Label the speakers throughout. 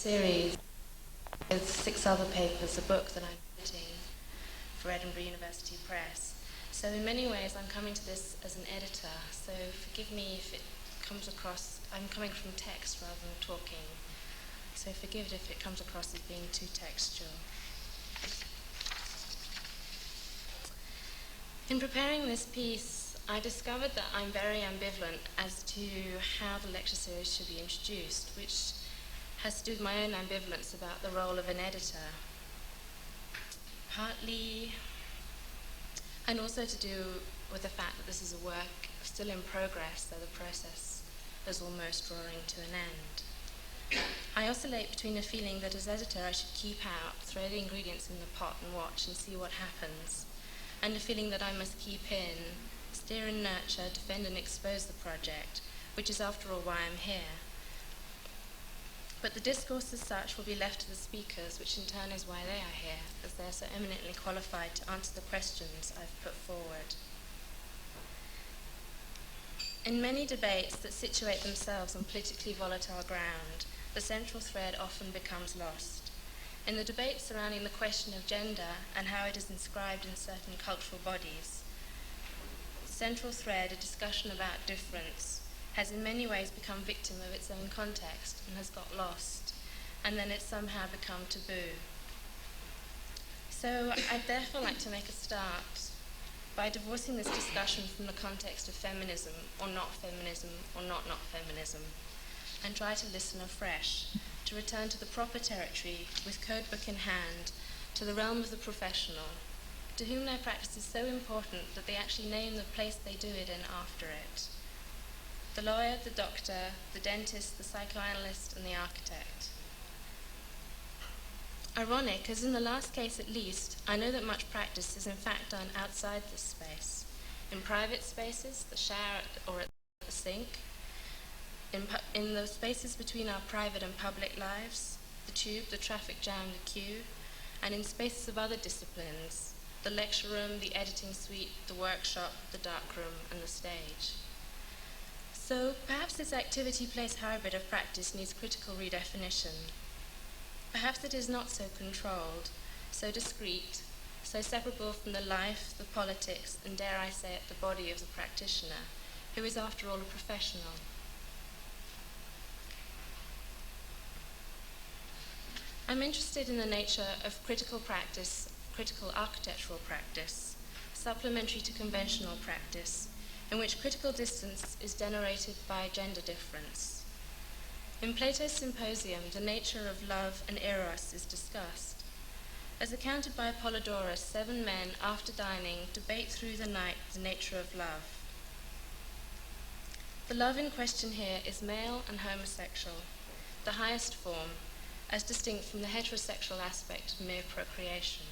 Speaker 1: series with 6 other papers, a book that I'm editing for Edinburgh University Press. So in many ways I'm coming to this as an editor, so forgive me if it comes across, I'm coming from text rather than talking, so forgive it if it comes across as being too textual. In preparing this piece, I discovered that I'm very ambivalent as to how the lecture series should be introduced, which has to do with my own ambivalence about the role of an editor. Partly, and also to do with the fact that this is a work still in progress, so the process is almost drawing to an end. I oscillate between a feeling that as editor I should keep out, throw the ingredients in the pot and watch and see what happens, and a feeling that I must keep in, steer and nurture, defend and expose the project, which is after all why I'm here. But the discourse as such will be left to the speakers, which in turn is why they are here, as they are so eminently qualified to answer the questions I've put forward. In many debates that situate themselves on politically volatile ground, the central thread often becomes lost. In the debate surrounding the question of gender and how it is inscribed in certain cultural bodies, the central thread, a discussion about difference, has in many ways become victim of its own context and has got lost, and then it's somehow become taboo. So I'd therefore like to make a start by divorcing this discussion from the context of feminism or not feminism, and try to listen afresh, to return to the proper territory with codebook in hand, to the realm of the professional, to whom their practice is so important that they actually name the place they do it in after it. The lawyer, the doctor, the dentist, the psychoanalyst, and the architect. Ironic, as in the last case at least, I know that much practice is in fact done outside this space, in private spaces, the shower or at the sink, in the spaces between our private and public lives, the tube, the traffic jam, the queue, and in spaces of other disciplines, the lecture room, the editing suite, the workshop, the dark room, and the stage. So perhaps this activity place hybrid of practice needs critical redefinition. Perhaps it is not so controlled, so discrete, so separable from the life, the politics, and dare I say it, the body of the practitioner, who is after all a professional. I'm interested in the nature of critical practice, critical architectural practice, supplementary to conventional practice, in which critical distance is generated by gender difference. In Plato's Symposium, the nature of love and eros is discussed. As accounted by Apollodorus, 7 men, after dining, debate through the night the nature of love. The love in question here is male and homosexual, the highest form, as distinct from the heterosexual aspect of mere procreation.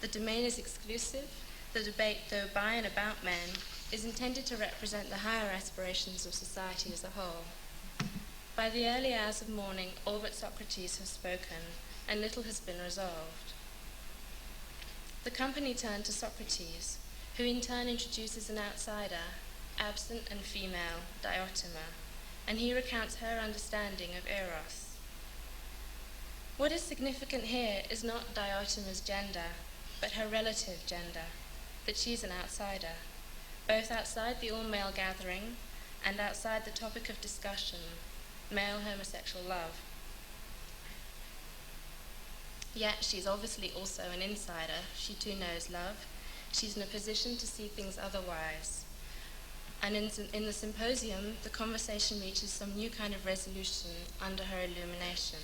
Speaker 1: The domain is exclusive. The debate, though by and about men, is intended to represent the higher aspirations of society as a whole. By the early hours of morning, all but Socrates have spoken, and little has been resolved. The company turned to Socrates, who in turn introduces an outsider, absent and female, Diotima, and he recounts her understanding of eros. What is significant here is not Diotima's gender, but her relative gender, that she's an outsider, both outside the all-male gathering and outside the topic of discussion, male homosexual love. Yet she's obviously also an insider. She too knows love. She's in a position to see things otherwise. And in the symposium, the conversation reaches some new kind of resolution under her illumination.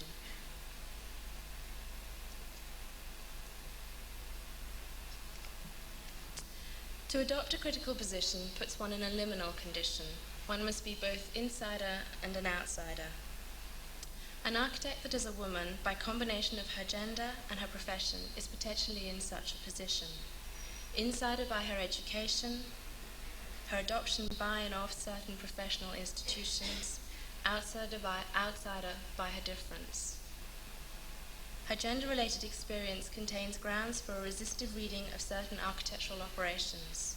Speaker 1: To adopt a critical position puts one in a liminal condition. One must be both insider and an outsider. An architect that is a woman, by combination of her gender and her profession, is potentially in such a position. Insider by her education, her adoption by and of certain professional institutions, outsider by her difference. Her gender-related experience contains grounds for a resistive reading of certain architectural operations.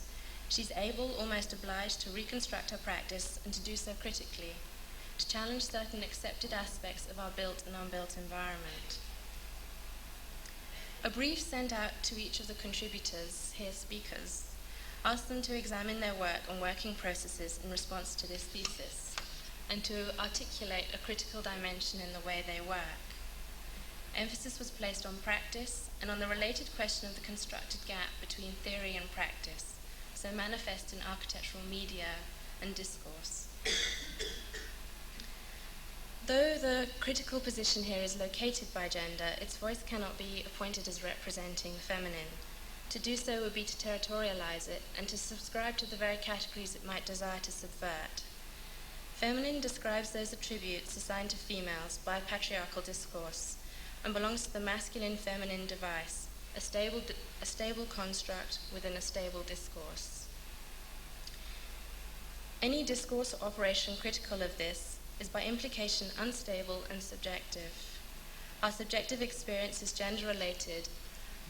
Speaker 1: She's able, almost obliged, to reconstruct her practice and to do so critically, to challenge certain accepted aspects of our built and unbuilt environment. A brief sent out to each of the contributors, here speakers, asked them to examine their work and working processes in response to this thesis, and to articulate a critical dimension in the way they work. Emphasis was placed on practice and on the related question of the constructed gap between theory and practice, so manifest in architectural media and discourse. Though the critical position here is located by gender, its voice cannot be appointed as representing feminine. To do so would be to territorialize it and to subscribe to the very categories it might desire to subvert. Feminine describes those attributes assigned to females by patriarchal discourse and belongs to the masculine-feminine device, a stable construct within a stable discourse. Any discourse or operation critical of this is by implication unstable and subjective. Our subjective experience is gender-related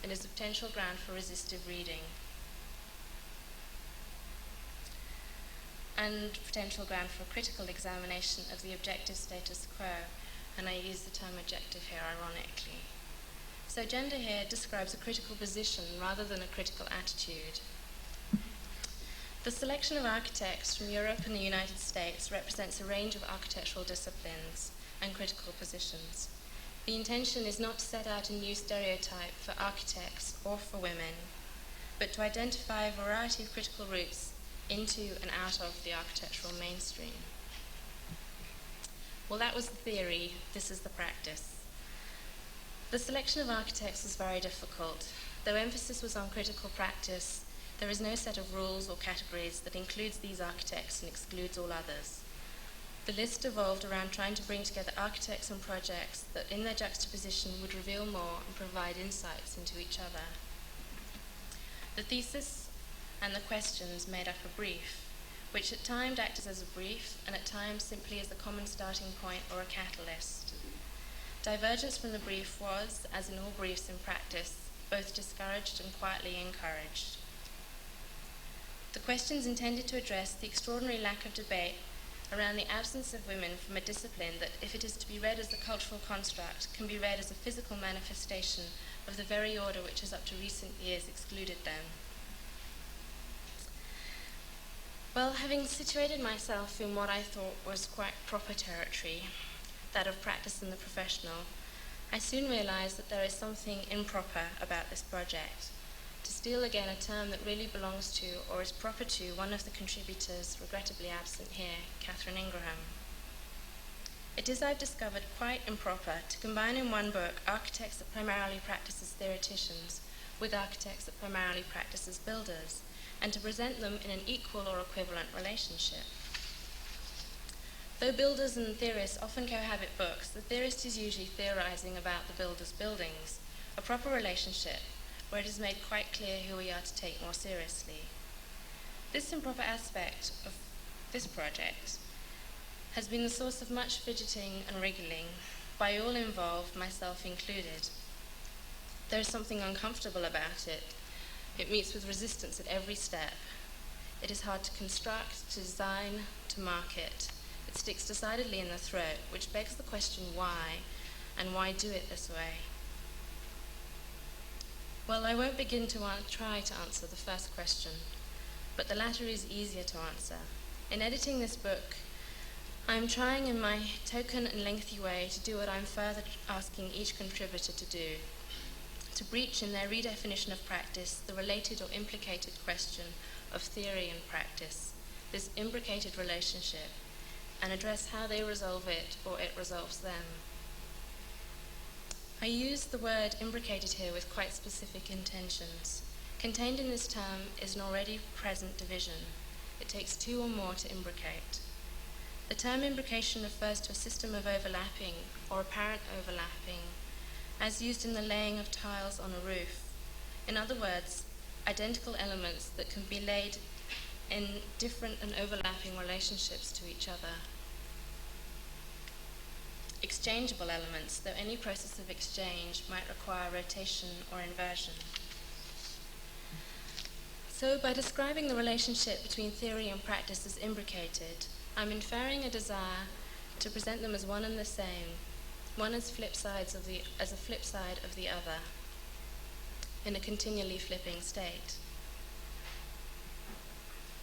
Speaker 1: and is a potential ground for resistive reading, and potential ground for critical examination of the objective status quo, and I use the term objective here ironically. So gender here describes a critical position rather than a critical attitude. The selection of architects from Europe and the United States represents a range of architectural disciplines and critical positions. The intention is not to set out a new stereotype for architects or for women, but to identify a variety of critical routes into and out of the architectural mainstream. Well, that was the theory, this is the practice. The selection of architects was very difficult. Though emphasis was on critical practice, there is no set of rules or categories that includes these architects and excludes all others. The list evolved around trying to bring together architects and projects that in their juxtaposition would reveal more and provide insights into each other. The thesis and the questions made up a brief, which at times acted as a brief and at times simply as a common starting point or a catalyst. Divergence from the brief was, as in all briefs in practice, both discouraged and quietly encouraged. The questions intended to address the extraordinary lack of debate around the absence of women from a discipline that, if it is to be read as a cultural construct, can be read as a physical manifestation of the very order which has up to recent years excluded them. Well, having situated myself in what I thought was quite proper territory, that of practice and the professional, I soon realized that there is something improper about this project. To steal again a term that really belongs to or is proper to one of the contributors, regrettably absent here, Catherine Ingraham. It is, I've discovered, quite improper to combine in one book architects that primarily practice as theoreticians with architects that primarily practice as builders, and to present them in an equal or equivalent relationship. Though builders and theorists often cohabit books, the theorist is usually theorizing about the builder's buildings, a proper relationship where it is made quite clear who we are to take more seriously. This improper aspect of this project has been the source of much fidgeting and wriggling by all involved, myself included. There is something uncomfortable about it. It meets with resistance at every step. It is hard to construct, to design, to market. It sticks decidedly in the throat, which begs the question why, and why do it this way? Well, I won't begin to try to answer the first question, but the latter is easier to answer. In editing this book, I am trying in my token and lengthy way to do what I'm further asking each contributor to do, to breach in their redefinition of practice the related or implicated question of theory and practice, this imbricated relationship, and address how they resolve it or it resolves them. I use the word imbricated here with quite specific intentions. Contained in this term is an already present division. It takes two or more to imbricate. The term imbrication refers to a system of overlapping or apparent overlapping, as used in the laying of tiles on a roof. In other words, identical elements that can be laid in different and overlapping relationships to each other. Exchangeable elements, though any process of exchange might require rotation or inversion. So by describing the relationship between theory and practice as imbricated, I'm inferring a desire to present them as one and the same, one as a flip side of the other, in a continually flipping state.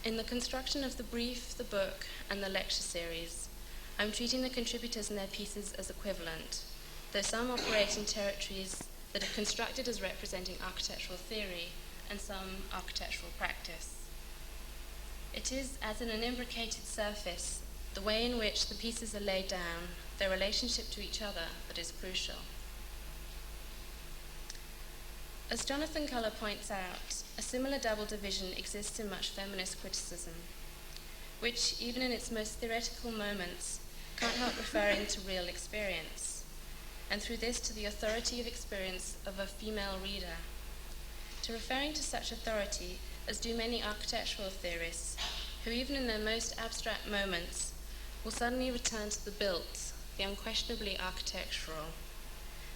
Speaker 1: In the construction of the brief, the book, and the lecture series, I'm treating the contributors and their pieces as equivalent, though some operate in territories that are constructed as representing architectural theory and some architectural practice. It is, as in an imbricated surface, the way in which the pieces are laid down, their relationship to each other, that is crucial. As Jonathan Culler points out, a similar double division exists in much feminist criticism, which, even in its most theoretical moments, can't help referring to real experience, and through this to the authority of experience of a female reader, to referring to such authority as do many architectural theorists, who even in their most abstract moments will suddenly return to the built, the unquestionably architectural,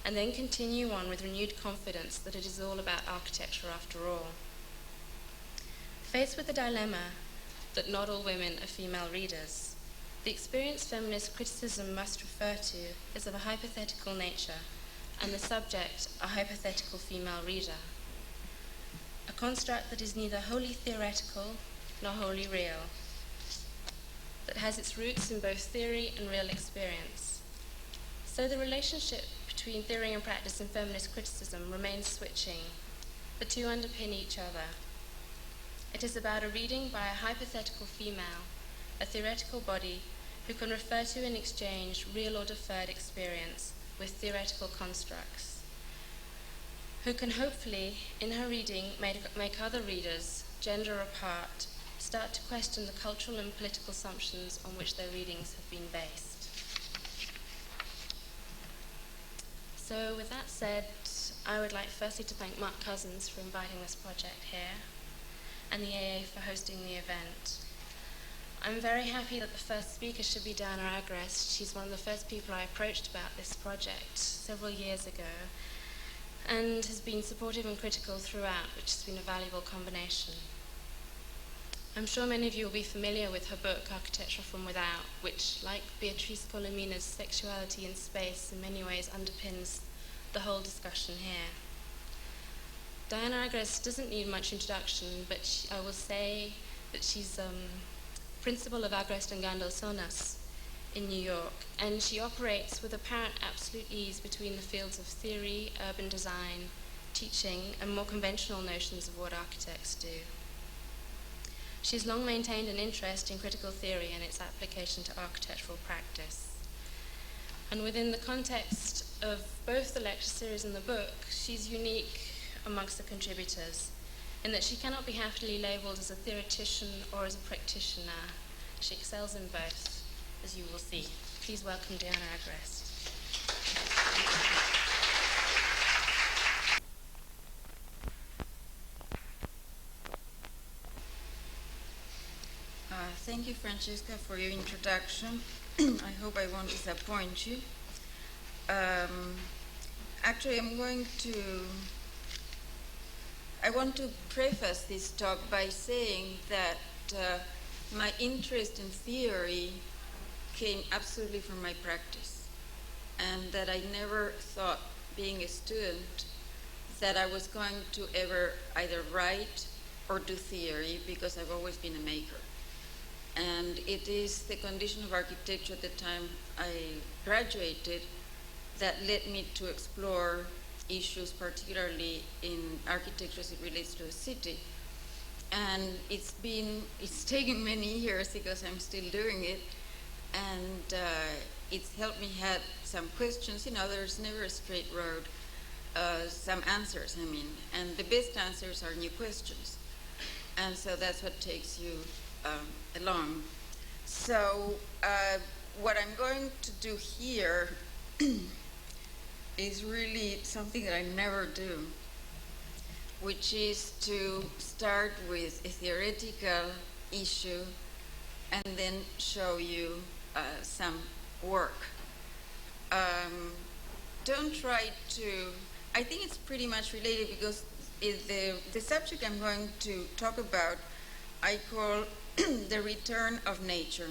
Speaker 1: and then continue on with renewed confidence that it is all about architecture after all. Faced with the dilemma that not all women are female readers, the experience feminist criticism must refer to is of a hypothetical nature, and the subject a hypothetical female reader, a construct that is neither wholly theoretical nor wholly real, that has its roots in both theory and real experience. So the relationship between theory and practice in feminist criticism remains switching. The two underpin each other. It is about a reading by a hypothetical female, a theoretical body, who can refer to in exchange real or deferred experience with theoretical constructs, who can hopefully, in her reading, make other readers, gender apart, start to question the cultural and political assumptions on which their readings have been based. So with that said, I would like firstly to thank Mark Cousins for inviting this project here, and the AA for hosting the event. I'm very happy that the first speaker should be Diana Agrest. She's one of the first people I approached about this project several years ago, and has been supportive and critical throughout, which has been a valuable combination. I'm sure many of you will be familiar with her book, Architecture from Without, which, like Beatrice Colomina's Sexuality in Space, in many ways underpins the whole discussion here. Diana Agrest doesn't need much introduction, but I will say that she's principal of Agrest and Gandelsonas in New York, and she operates with apparent absolute ease between the fields of theory, urban design, teaching, and more conventional notions of what architects do. She's long maintained an interest in critical theory and its application to architectural practice. And within the context of both the lecture series and the book, she's unique amongst the contributors in that she cannot be happily labeled as a theoretician or as a practitioner. She excels in both, as you will see. Please welcome Diana Agrest.
Speaker 2: Thank you, Francesca, for your introduction. I hope I won't disappoint you. Actually, I want to preface this talk by saying that my interest in theory came absolutely from my practice, and that I never thought, being a student, that I was going to ever either write or do theory, because I've always been a maker. And it is the condition of architecture at the time I graduated that led me to explore issues, particularly in architecture as it relates to a city. And it's taken many years because I'm still doing it. And it's helped me have some questions. There's never a straight road. Some answers, and the best answers are new questions. And so that's what takes you along. So what I'm going to do here is really something that I never do, which is to start with a theoretical issue and then show you some work. Don't try to, I think it's pretty much related, because the subject I'm going to talk about I call the return of nature.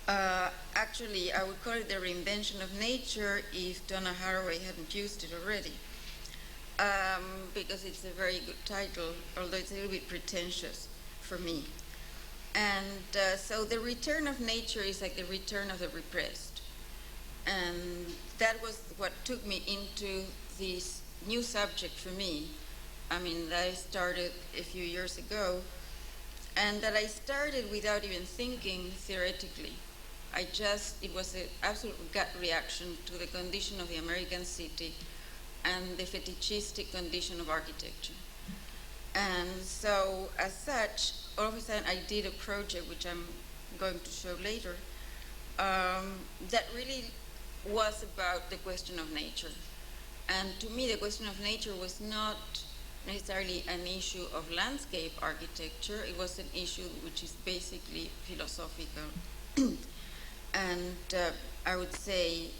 Speaker 2: Actually, I would call it the reinvention of nature if Donna Haraway hadn't used it already, because it's a very good title, although it's a little bit pretentious for me. And so the return of nature is like the return of the repressed. And that was what took me into this new subject for me. I mean, that I started a few years ago, and that I started without even thinking theoretically. It was an absolute gut reaction to the condition of the American city and the fetishistic condition of architecture. And so, as such, all of a sudden I did a project, which I'm going to show later, that really was about the question of nature. And to me, the question of nature was not necessarily an issue of landscape architecture. It was an issue which is basically philosophical and I would say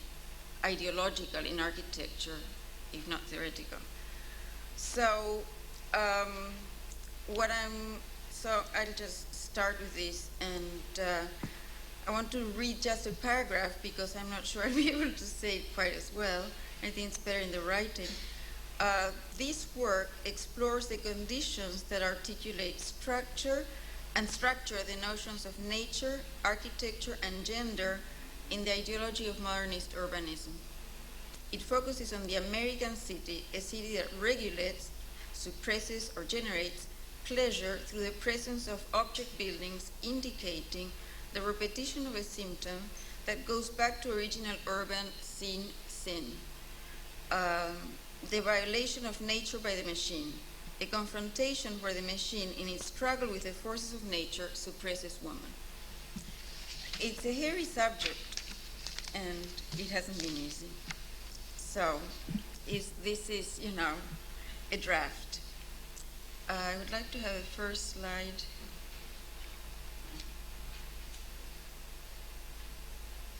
Speaker 2: ideological in architecture, if not theoretical. So I'll just start with this, and I want to read just a paragraph because I'm not sure I'll be able to say it quite as well. I think it's better in the writing. This work explores the conditions that articulate structure the notions of nature, architecture, and gender in the ideology of modernist urbanism. It focuses on the American city, a city that regulates, suppresses, or generates pleasure through the presence of object buildings indicating the repetition of a symptom that goes back to original urban sin. The violation of nature by the machine, a confrontation where the machine, in its struggle with the forces of nature, suppresses woman. It's a hairy subject, and it hasn't been easy. So this is, a draft. I would like to have a first slide.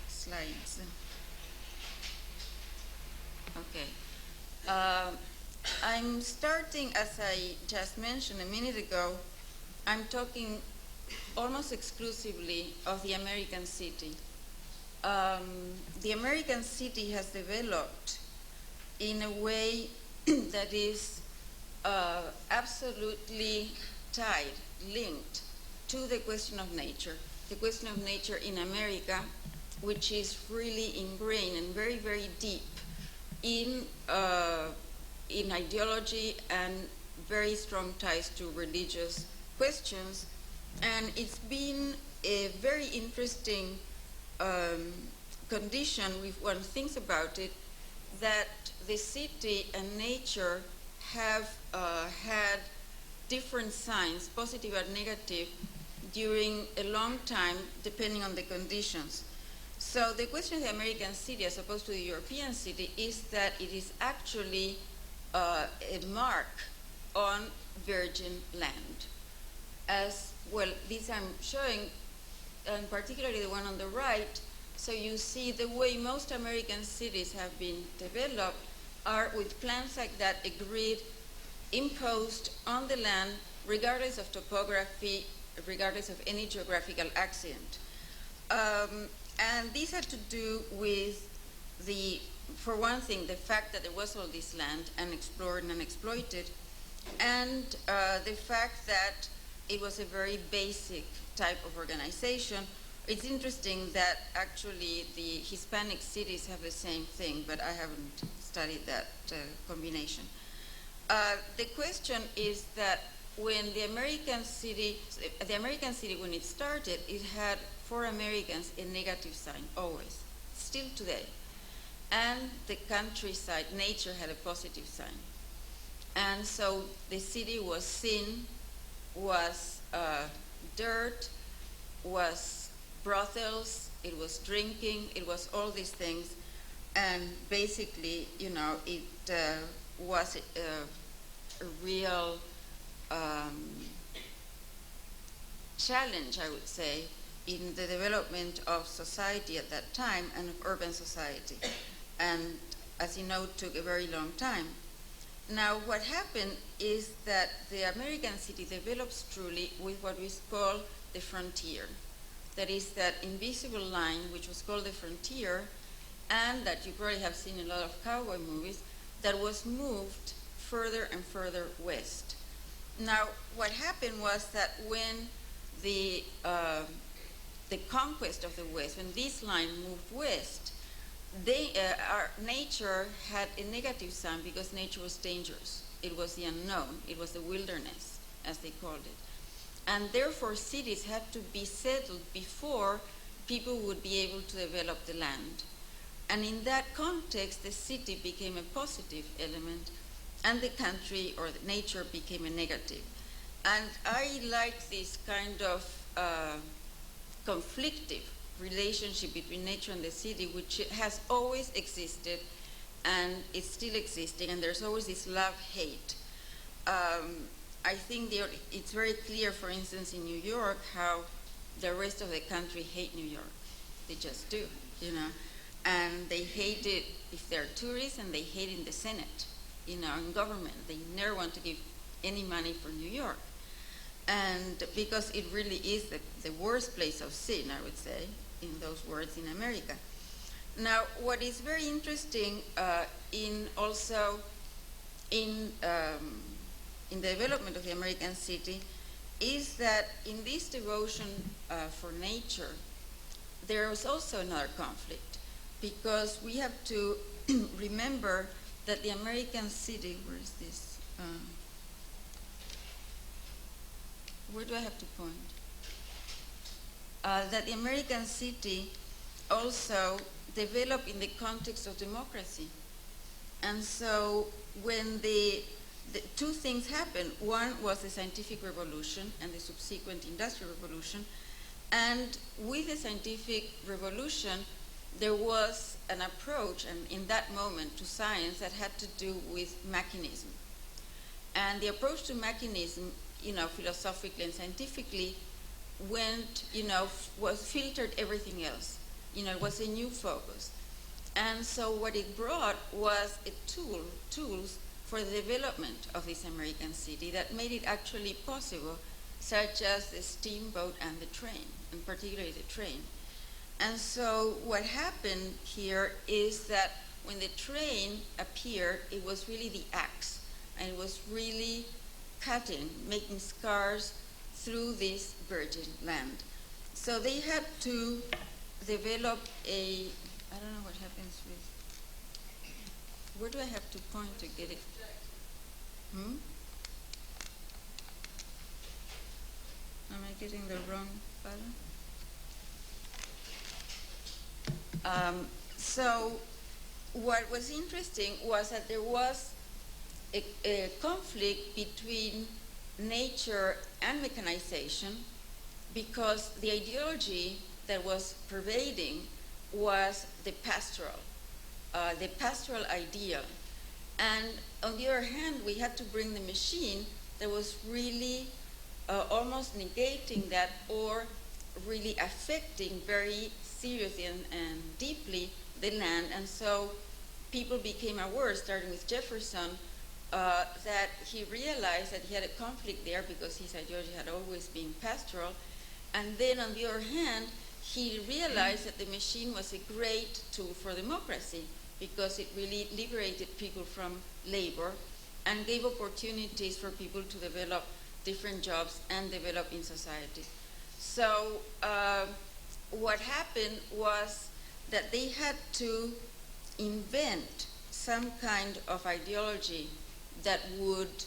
Speaker 2: Slides. Okay. I'm starting, as I just mentioned a minute ago, I'm talking almost exclusively of the American city. The American city has developed in a way that is absolutely tied, linked to the question of nature. The question of nature in America, which is really ingrained and very, very deep in ideology and very strong ties to religious questions. And it's been a very interesting condition, if one thinks about it, that the city and nature have had different signs, positive and negative, during a long time, depending on the conditions. So the question of the American city, as opposed to the European city, is that it is actually a mark on virgin land. As well, these I'm showing, and particularly the one on the right, so you see the way most American cities have been developed are with plans like that, a grid imposed on the land, regardless of topography, regardless of any geographical accident. And these had to do with for one thing, the fact that there was all this land unexplored and unexploited, and the fact that it was a very basic type of organization. It's interesting that actually the Hispanic cities have the same thing, but I haven't studied that combination. The question is that when the American city, when it started, it had for Americans a negative sign, always, still today. And the countryside, nature, had a positive sign. And so the city was sin, was dirt, was brothels, it was drinking, it was all these things. And basically, it was a real challenge, I would say, in the development of society at that time and of urban society. And as you know, it took a very long time. Now, what happened is that the American city develops truly with what we call the frontier. That is that invisible line, which was called the frontier, and that you probably have seen in a lot of cowboy movies, that was moved further and further west. Now, what happened was that when the conquest of the West, when this line moved west, our nature had a negative sign because nature was dangerous. It was the unknown. It was the wilderness, as they called it. And therefore, cities had to be settled before people would be able to develop the land. And in that context, the city became a positive element, and the country or the nature became a negative. And I like this kind of conflictive relationship between nature and the city, which has always existed, and it's still existing, and there's always this love-hate. I think it's very clear, for instance, in New York, how the rest of the country hate New York. They just do, you know. And they hate it if they're tourists, and they hate it in the Senate, you know, in government. They never want to give any money for New York. And because it really is the worst place of sin, I would say, in those words, in America. Now, what is very interesting in the development of the American city is that in this devotion for nature, there was also another conflict, because we have to remember that the American city, where is this? Where do I have to point? That the American city also developed in the context of democracy. And so when the two things happened, one was the scientific revolution and the subsequent industrial revolution. And with the scientific revolution, there was an approach, and in that moment, to science that had to do with mechanism. And the approach to mechanism, you know, philosophically and scientifically, was filtered everything else. You know, it was a new focus. And so what it brought was tools for the development of this American city that made it actually possible, such as the steamboat and the train, and particularly the train. And so what happened here is that when the train appeared, it was really the axe, and it was really cutting, making scars through this virgin land. So they had to develop I don't know what happens with, where do I have to point to get it? Am I getting the wrong button? So what was interesting was that there was a conflict between nature and mechanization, because the ideology that was pervading was the pastoral ideal. And on the other hand, we had to bring the machine that was really almost negating that, or really affecting very seriously and deeply the land. And so people became aware, starting with Jefferson, that he realized that he had a conflict there because his ideology had always been pastoral. And then on the other hand, he realized that the machine was a great tool for democracy, because it really liberated people from labor and gave opportunities for people to develop different jobs and develop in society. So what happened was that they had to invent some kind of ideology that would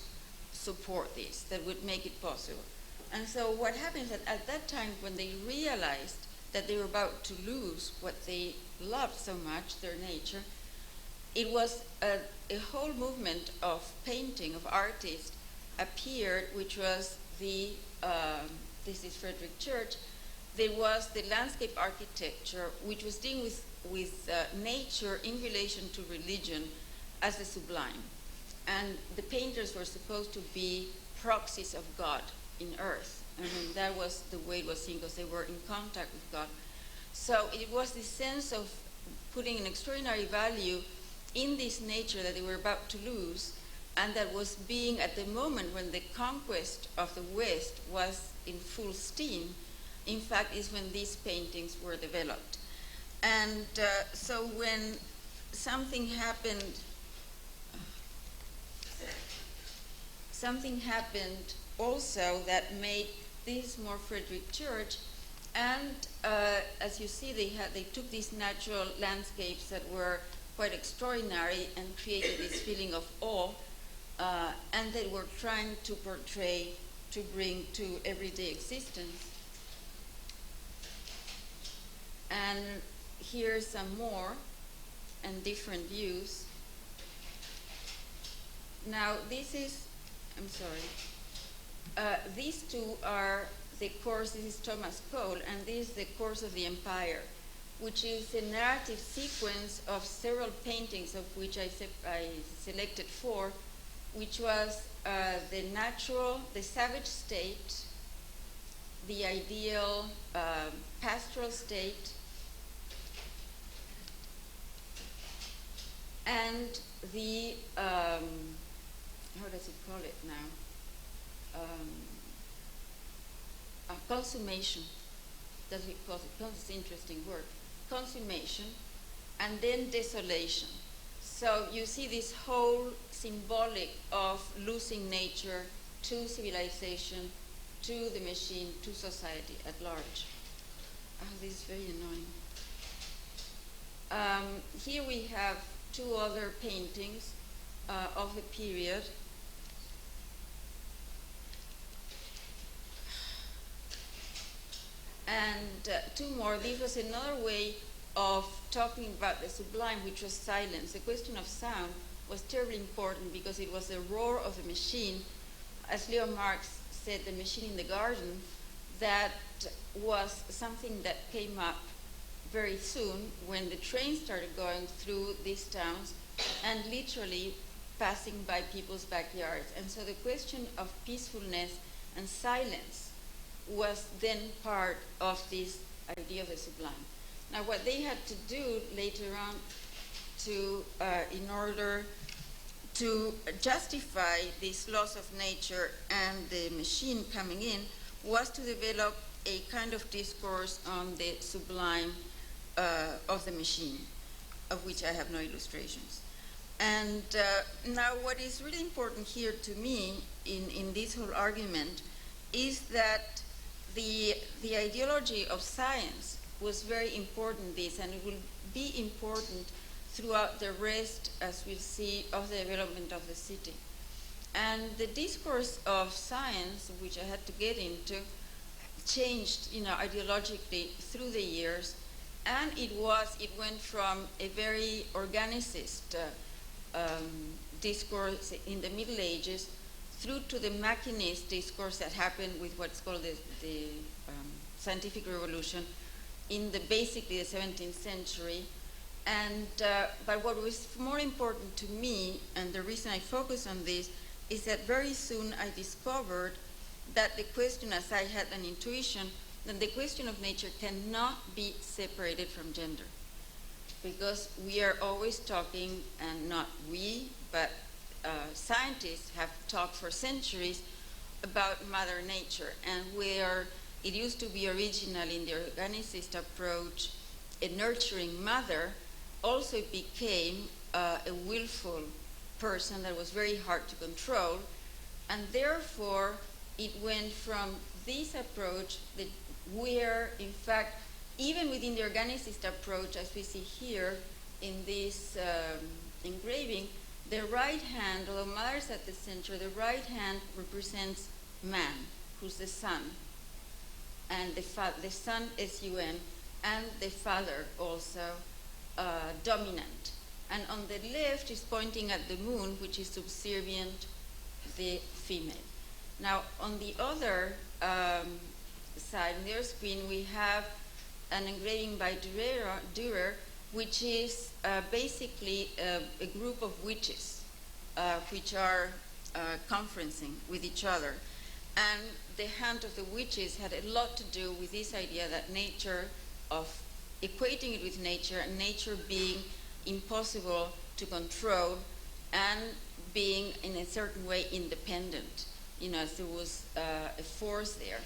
Speaker 2: support this, that would make it possible. And so what happened is that at that time, when they realized that they were about to lose what they loved so much, their nature, it was a whole movement of painting, of artists appeared, which was this is Frederick Church. There was the landscape architecture, which was dealing with nature in relation to religion as the sublime. And the painters were supposed to be proxies of God in earth. I mean, that was the way it was seen, because they were in contact with God. So it was this sense of putting an extraordinary value in this nature that they were about to lose, and that was being, at the moment when the conquest of the West was in full steam, in fact, is when these paintings were developed. And so when something happened also that made this more Frederick Church, and as you see, they took these natural landscapes that were quite extraordinary and created this feeling of awe, and they were trying to portray, to bring to everyday existence. And here are some more and different views. Now this is, I'm sorry, these two are the course, this is Thomas Cole, and this is the Course of the Empire, which is a narrative sequence of several paintings, of which I selected 4, which was the savage state, the ideal pastoral state, and the, how does it call it now? Consummation. That's what it calls it. It's an interesting word. Consummation, and then desolation. So you see this whole symbolic of losing nature to civilization, to the machine, to society at large. This is very annoying. Here we have 2 other paintings of the period. And 2 more. This was another way of talking about the sublime, which was silence. The question of sound was terribly important because it was the roar of the machine. As Leo Marx said, the machine in the garden, that was something that came up very soon when the train started going through these towns and literally passing by people's backyards. And so the question of peacefulness and silence was then part of this idea of the sublime. Now, what they had to do later on in order to justify this loss of nature and the machine coming in was to develop a kind of discourse on the sublime of the machine, of which I have no illustrations. And now what is really important here to me in this whole argument is that the ideology of science was very important in this, and it will be important throughout the rest, as we'll see, of the development of the city. And the discourse of science, which I had to get into, changed, ideologically through the years, and it went from a very organicist discourse in the Middle Ages through to the machinist discourse that happened with what's called the scientific revolution in basically the 17th century. And but what was more important to me, and the reason I focus on this, is that very soon I discovered that the question, as I had an intuition, that the question of nature cannot be separated from gender, because we are always talking, and not we, but scientists have talked for centuries about Mother Nature, and where it used to be originally in the organicist approach a nurturing mother, also became a willful person that was very hard to control, and therefore it went from this approach where, in fact, even within the organicist approach, as we see here in this engraving, the right hand, although mother is at the center, the right hand represents man, who's the sun, and the sun, S-U-N, and the father also, dominant. And on the left is pointing at the moon, which is subservient, the female. Now, on the other side, on the other screen, we have an engraving by Dürer, which is basically a group of witches which are conferencing with each other. And the hand of the witches had a lot to do with this idea that nature, of equating it with nature, and nature being impossible to control and being in a certain way independent, as there was a force there.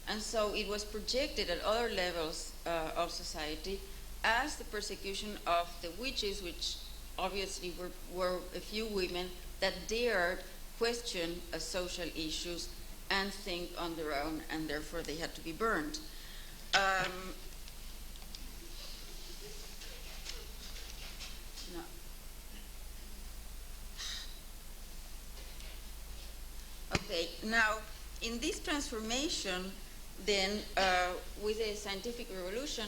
Speaker 2: And so it was projected at other levels of society as the persecution of the witches, which obviously were a few women that dared question social issues and think on their own, and therefore they had to be burned. No. Okay, now in this transformation, then with the scientific revolution,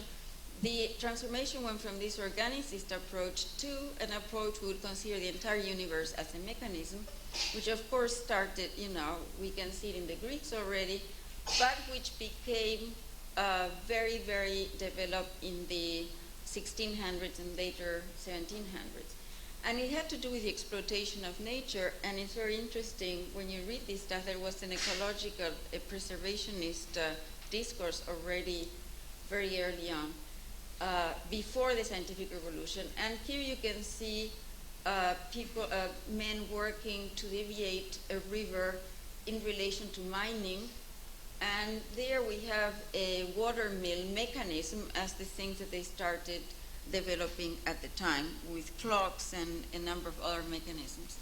Speaker 2: the transformation went from this organicist approach to an approach we would consider the entire universe as a mechanism, which of course started, we can see it in the Greeks already, but which became very, very developed in the 1600s and later 1700s. And it had to do with the exploitation of nature, and it's very interesting when you read this stuff. There was an ecological, a preservationist discourse already very early on, before the scientific revolution. And here you can see men working to deviate a river in relation to mining. And there we have a watermill mechanism as the things that they started developing at the time, with clocks and a number of other mechanisms.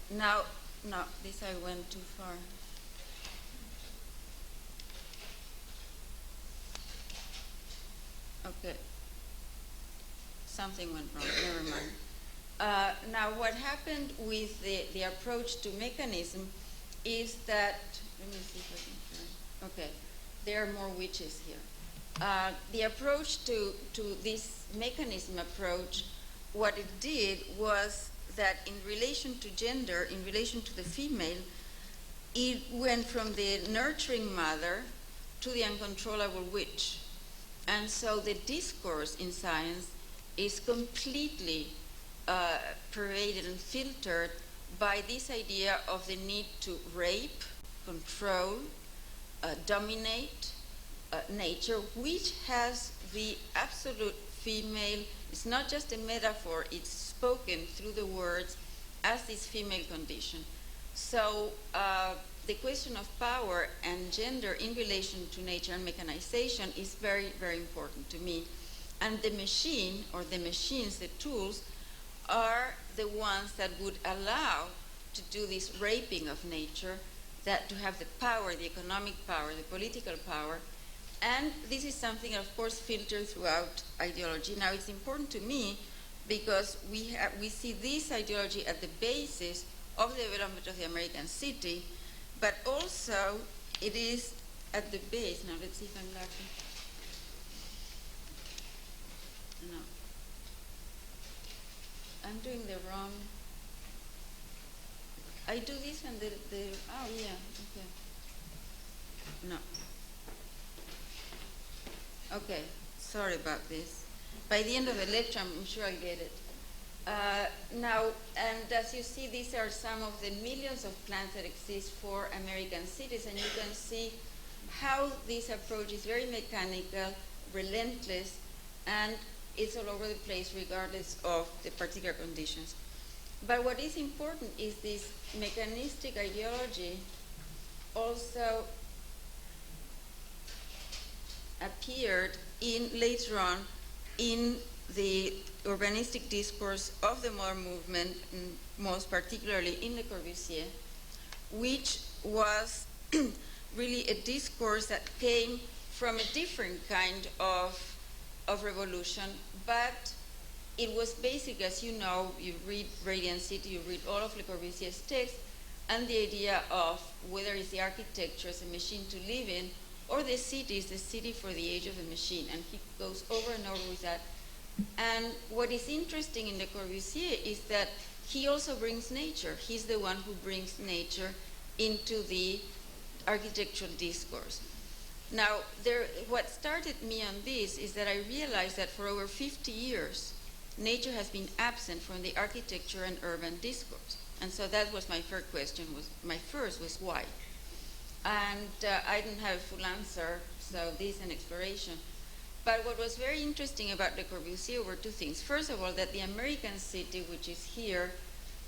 Speaker 2: Now, no, this I went too far. Okay. Something went wrong, never mind. Now, what happened with the approach to mechanism is that, let me see if I can turn. Okay, there are more witches here. The approach to this mechanism approach, what it did was that in relation to gender, in relation to the female, it went from the nurturing mother to the uncontrollable witch. And so the discourse in science is completely pervaded and filtered by this idea of the need to rape, control, dominate nature, which has the absolute female. It's not just a metaphor, it's spoken through the words as this female condition. So the question of power and gender in relation to nature and mechanization is very, very important to me. And the machine, or the machines, the tools, are the ones that would allow to do this raping of nature, that to have the power, the economic power, the political power. And this is something, of course, filtered throughout ideology. Now, it's important to me because we see this ideology at the basis of the development of the American city, but also it is at the base. Now, let's see if I'm lucky. No. I'm doing the wrong. I do this and oh yeah, okay. No. Okay, sorry about this. By the end of the lecture, I'm sure I'll get it. Now, and as you see, these are some of the millions of plans that exist for American cities, and you can see how this approach is very mechanical, relentless, and it's all over the place regardless of the particular conditions. But what is important is this mechanistic ideology also appeared later on in the urbanistic discourse of the modern movement, most particularly in Le Corbusier, which was really a discourse that came from a different kind of revolution, but it was basic, as you know, you read Radiant City, you read all of Le Corbusier's text, and the idea of whether it's the architecture as a machine to live in, or the city is the city for the age of the machine, and he goes over and over with that. And what is interesting in Le Corbusier is that he also brings nature. He's the one who brings nature into the architectural discourse. Now, what started me on this is that I realized that for over 50 years, nature has been absent from the architecture and urban discourse. And so that was my first question, my first was why? And I didn't have a full answer, so this is an exploration. But what was very interesting about Le Corbusier were two things. First of all, that the American city, which is here,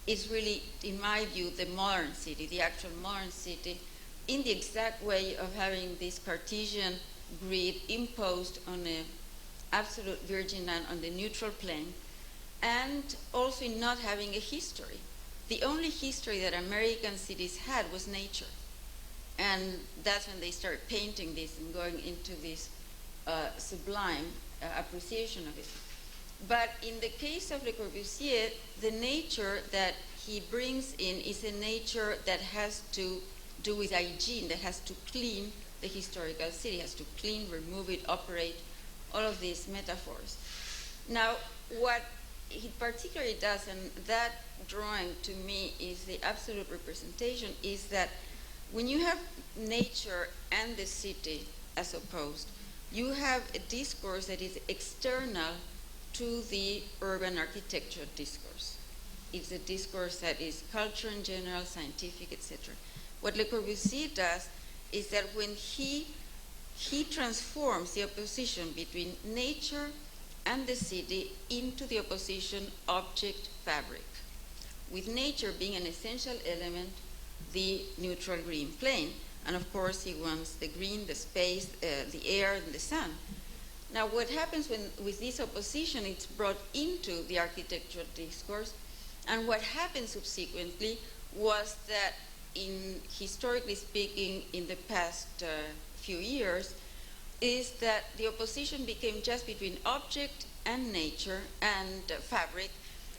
Speaker 2: is really, in my view, the modern city, the actual modern city, in the exact way of having this Cartesian grid imposed on an absolute virgin land on the neutral plane, and also in not having a history. The only history that American cities had was nature. And that's when they started painting this and going into this sublime appreciation of it. But in the case of Le Corbusier, the nature that he brings in is a nature that has to do with hygiene, that has to clean the historical city, has to clean, remove it, operate, all of these metaphors. Now, what he particularly does, and that drawing to me is the absolute representation, is that when you have nature and the city as opposed, you have a discourse that is external to the urban architectural discourse. It's a discourse that is culture in general, scientific, etc. What Le Corbusier does is that when he transforms the opposition between nature and the city into the opposition object-fabric, with nature being an essential element, the neutral green plane. And of course, he wants the green, the space, the air, and the sun. Now, what happens with this opposition, it's brought into the architectural discourse, and what happened subsequently was that, historically speaking, in the past few years, is that the opposition became just between object and nature and fabric,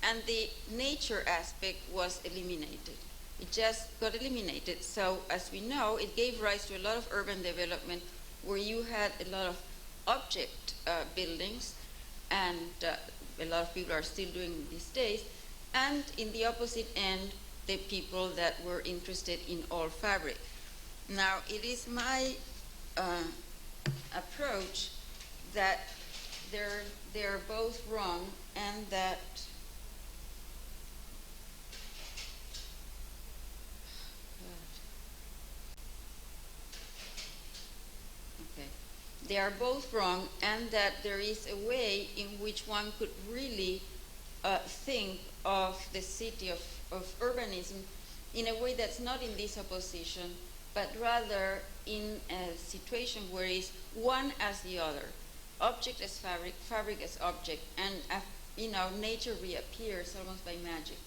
Speaker 2: and the nature aspect was eliminated. It just got eliminated. So, as we know, it gave rise to a lot of urban development where you had a lot of object buildings, and a lot of people are still doing these days, and in the opposite end, the people that were interested in all fabric. Now, it is my approach that they're both wrong, and that they are both wrong, and that there is a way in which one could really think of the city of urbanism in a way that's not in this opposition, but rather in a situation where it's one as the other, object as fabric, fabric as object, and nature reappears almost by magic.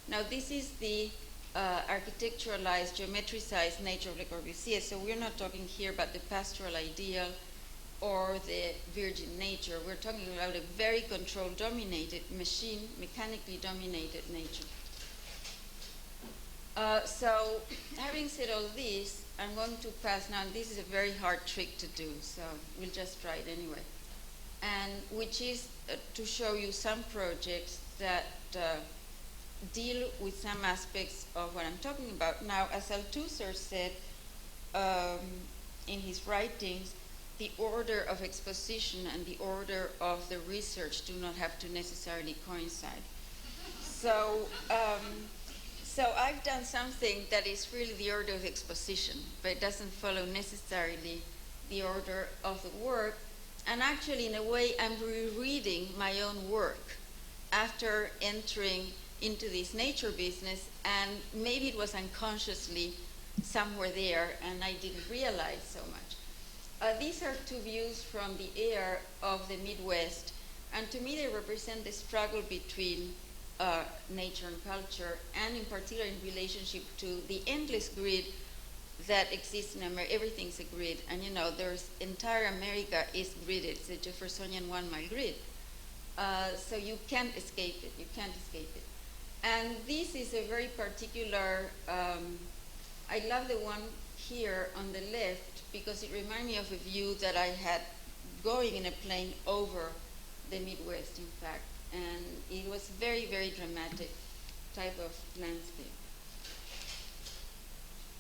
Speaker 2: Now, this is the architecturalized, geometricized nature of Le Corbusier, so we're not talking here about the pastoral ideal or the virgin nature. We're talking about a very controlled, dominated machine, mechanically dominated nature. So, having said all this, I'm going to pass now, and this is a very hard trick to do, so we'll just try it anyway, and which is to show you some projects that deal with some aspects of what I'm talking about. Now, as Althusser said in his writings, the order of exposition and the order of the research do not have to necessarily coincide. So, so I've done something that is really the order of exposition, but it doesn't follow necessarily the order of the work. And actually, in a way, I'm rereading my own work after entering into this nature business, and maybe it was unconsciously somewhere there, and I didn't realize so much. These are two views from the air of the Midwest, and to me they represent the struggle between nature and culture, and in particular in relationship to the endless grid that exists in America. Everything's a grid, and there's entire America is gridded. It's a Jeffersonian 1 mile grid. So you can't escape it. You can't escape it. And this is a very particular, I love the one here on the left because it reminds me of a view that I had going in a plane over the Midwest, in fact. And it was very, very dramatic type of landscape.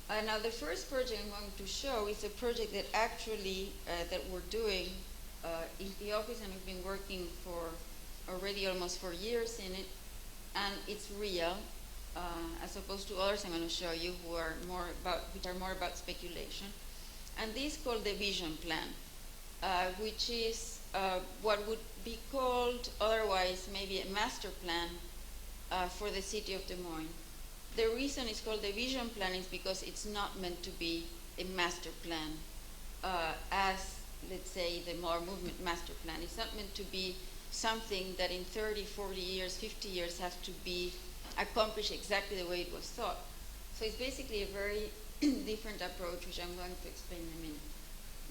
Speaker 2: Now the first project I'm going to show is a project that actually, that we're doing in the office, and we've been working for already almost 4 years in it, and it's real, as opposed to others I'm going to show you which are more about speculation. And this is called the Vision Plan, which is what would be called otherwise maybe a master plan for the city of Des Moines. The reason it's called the vision plan is because it's not meant to be a master plan as, let's say, the more movement master plan. It's not meant to be something that in 30, 40 years, 50 years has to be accomplished exactly the way it was thought. So it's basically a very different approach, which I'm going to explain in a minute.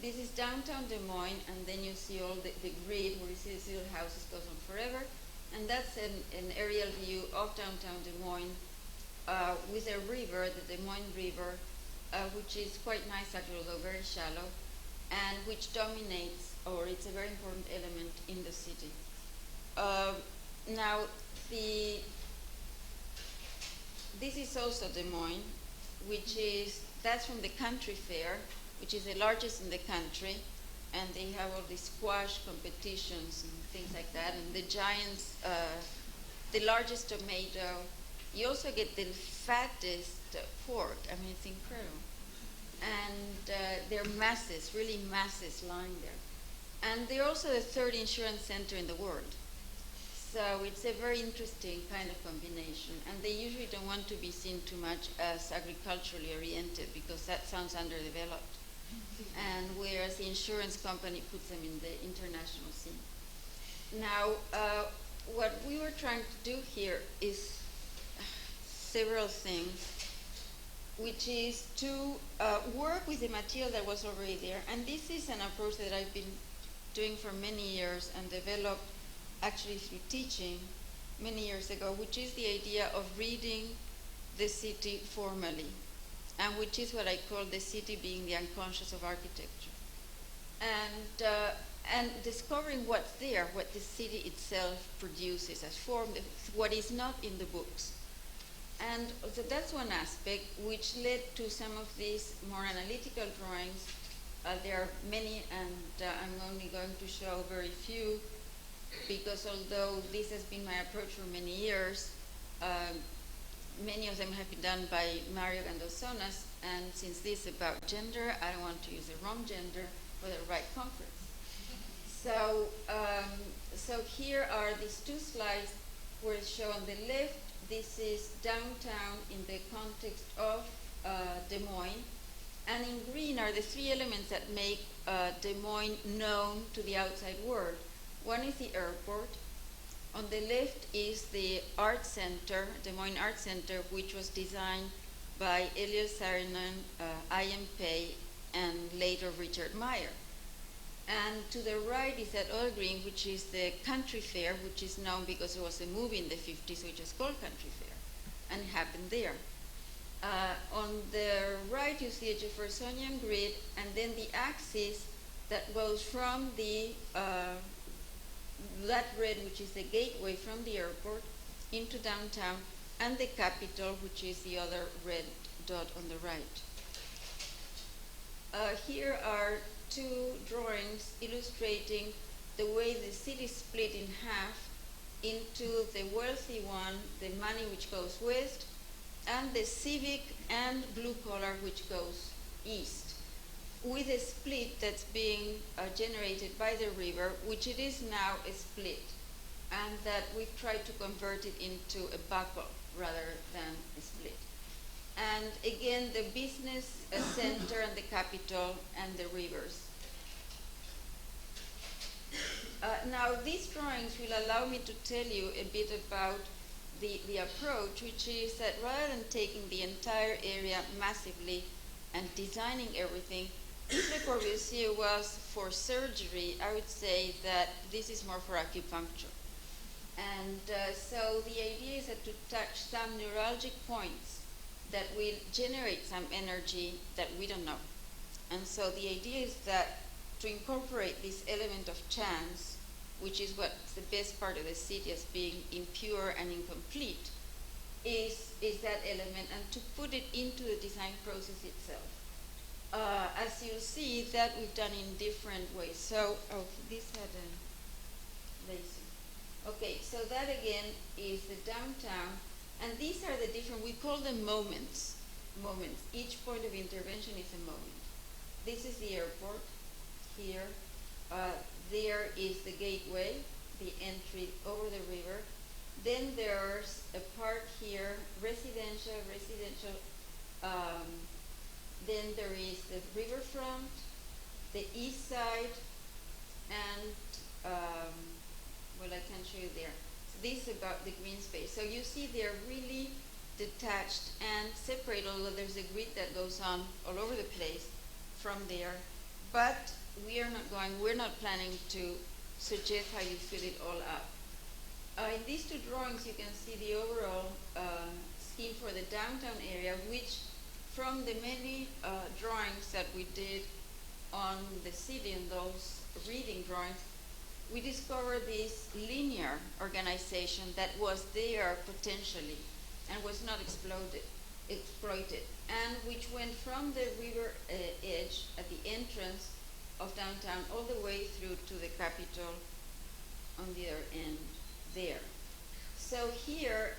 Speaker 2: This is downtown Des Moines, and then you see all the grid where you see these little houses goes on forever. And that's an aerial view of downtown Des Moines with a river, the Des Moines River, which is quite nice actually, although very shallow, and which dominates, or it's a very important element in the city. Now, this is also Des Moines, that's from the country fair, which is the largest in the country, and they have all these squash competitions and things like that, and the giants, the largest tomato. You also get the fattest pork. I mean, it's incredible. And there are masses, really masses lying there. And they're also the third insurance center in the world. So it's a very interesting kind of combination. And they usually don't want to be seen too much as agriculturally oriented because that sounds underdeveloped. And whereas the insurance company puts them in the international scene. Now, what we were trying to do here is several things, which is to work with the material that was already there. And this is an approach that I've been doing for many years and developed actually through teaching many years ago, which is the idea of reading the city formally, and which is what I call the city being the unconscious of architecture. And discovering what's there, what the city itself produces as form, what is not in the books. And so that's one aspect which led to some of these more analytical drawings. There are many, and I'm only going to show very few, because although this has been my approach for many years, many of them have been done by Mario Gandelsonas, and since this is about gender, I don't want to use the wrong gender for the right conference. So, so here are these two slides where it's shown on the left. This is downtown in the context of Des Moines, and in green are the three elements that make Des Moines known to the outside world. One is the airport. On the left is the art center, Des Moines Art Center, which was designed by Elias Saarinen, I.M. Pei, and later Richard Meyer. And to the right is that other green, which is the country fair, which is known because there was a movie in the 50s which was called Country Fair, and it happened there. On the right you see a Jeffersonian grid, and then the axis that goes from the that red, which is the gateway from the airport, into downtown, and the Capitol, which is the other red dot on the right. Here are two drawings illustrating the way the city is split in half into the wealthy one, the money which goes west, and the civic and blue collar which goes east, with a split that's being generated by the river, which it is now a split, and that we've tried to convert it into a buckle rather than a split. And again, the business center and the capital and the rivers. Now, these drawings will allow me to tell you a bit about the approach, which is that rather than taking the entire area massively and designing everything, if Le Corbusier was for surgery, I would say that this is more for acupuncture. And so the idea is that to touch some neuralgic points that will generate some energy that we don't know. And so the idea is that to incorporate this element of chance, which is what's the best part of the city as being impure and incomplete, is that element, and to put it into the design process itself. As you'll see, that we've done in different ways. So, oh, this had a laser. Okay, so that again is the downtown, and these are the different, we call them moments. Moments. Each point of intervention is a moment. This is the airport here. There is the gateway, the entry over the river. Then there's a part here, residential. Then there is the riverfront, the east side, and well, I can show you there. So this is about the green space. So you see they're really detached and separated, although there's a grid that goes on all over the place from there. But we're not planning to suggest how you fill it all up. In these two drawings, you can see the overall scheme for the downtown area, which from the many drawings that we did on the city and those reading drawings, we discovered this linear organization that was there potentially and was not exploited, and which went from the river edge at the entrance of downtown all the way through to the Capitol on the other end there. So here,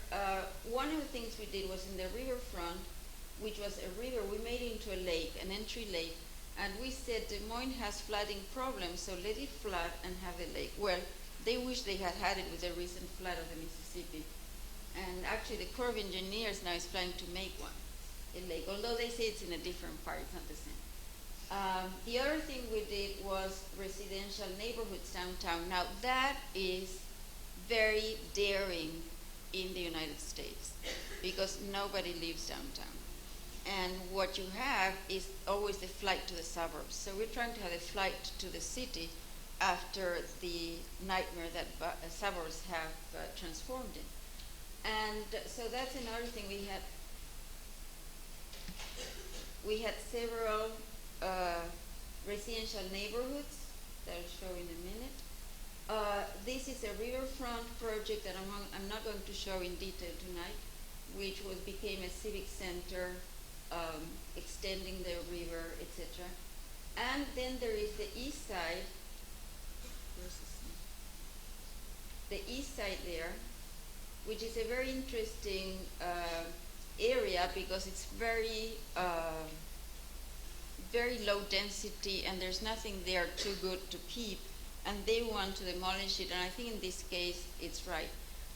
Speaker 2: one of the things we did was in the riverfront, which was a river, we made it into a lake, an entry lake, and we said Des Moines has flooding problems, so let it flood and have a lake. Well, they wish they had had it with the recent flood of the Mississippi. And actually the Corps of Engineers now is planning to make one, a lake, although they say it's in a different part, it's not the same. The other thing we did was residential neighborhoods downtown. Now that is very daring in the United States because nobody lives downtown. And what you have is always the flight to the suburbs. So we're trying to have a flight to the city after the nightmare that suburbs have transformed in. And so that's another thing we had. We had several residential neighborhoods that I'll show in a minute. This is a riverfront project that I'm not going to show in detail tonight, which became a civic center, extending the river, etc. And then there is the east side. The east side there, which is a very interesting area because it's very low density and there's nothing there too good to keep, and they want to demolish it, and I think in this case it's right.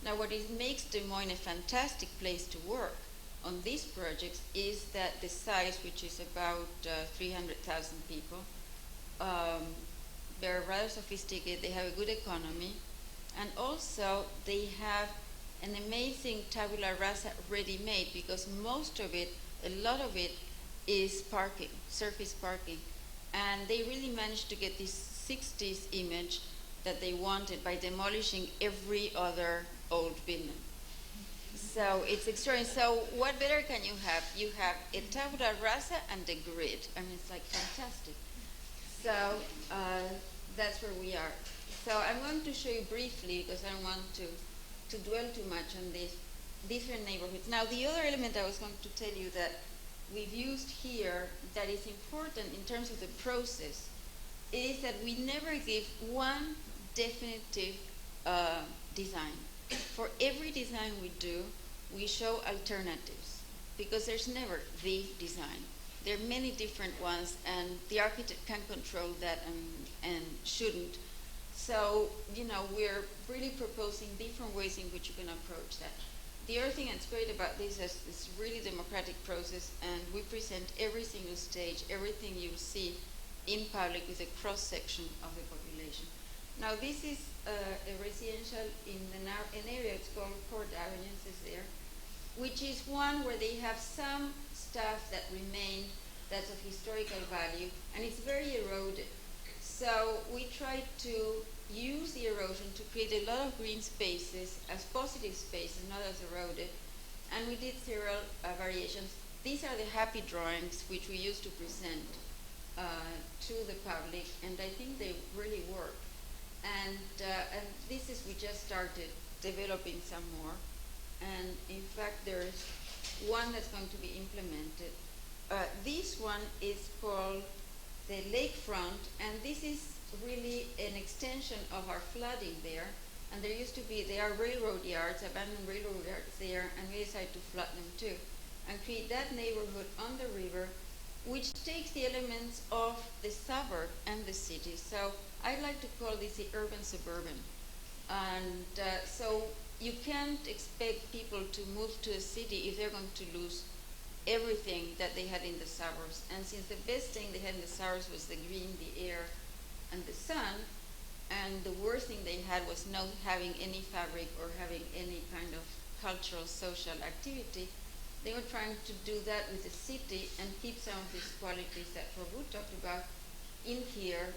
Speaker 2: Now what makes Des Moines a fantastic place to work on these projects is that the size, which is about 300,000 people, they're rather sophisticated, they have a good economy, and also they have an amazing tabula rasa ready-made because most of it, a lot of it, is parking, surface parking. And they really managed to get this 60s image that they wanted by demolishing every other old building. So it's extraordinary. So what better can you have? You have a tabula rasa and a grid. I mean, it's like fantastic. So that's where we are. So I'm going to show you briefly because I don't want to dwell too much on these different neighborhoods. Now, the other element I was going to tell you that we've used here that is important in terms of the process is that we never give one definitive design. For every design we do, we show alternatives because there's never the design. There are many different ones, and the architect can control that and shouldn't. So, we're really proposing different ways in which you can approach that. The other thing that's great about this is it's really democratic process, and we present every single stage, everything you'll see in public with a cross-section of the population. Now, this is a residential in an area, it's called Port Avenue, is there, which is one where they have some stuff that remained that's of historical value, and it's very eroded. So we tried to use the erosion to create a lot of green spaces as positive spaces, not as eroded. And we did several variations. These are the happy drawings which we used to present to the public, and I think they really work. And this is, we just started developing some more. And in fact, there's one that's going to be implemented. This one is called the lakefront, and this is really an extension of our flooding there. And there are railroad yards, abandoned railroad yards there, and we decided to flood them too, and create that neighborhood on the river, which takes the elements of the suburb and the city. So I like to call this the urban suburban. And so you can't expect people to move to a city if they're going to lose everything that they had in the suburbs. And since the best thing they had in the suburbs was the green, the air, and the sun, and the worst thing they had was not having any fabric or having any kind of cultural, social activity, they were trying to do that with the city and keep some of these qualities that Prabhu talked about in here.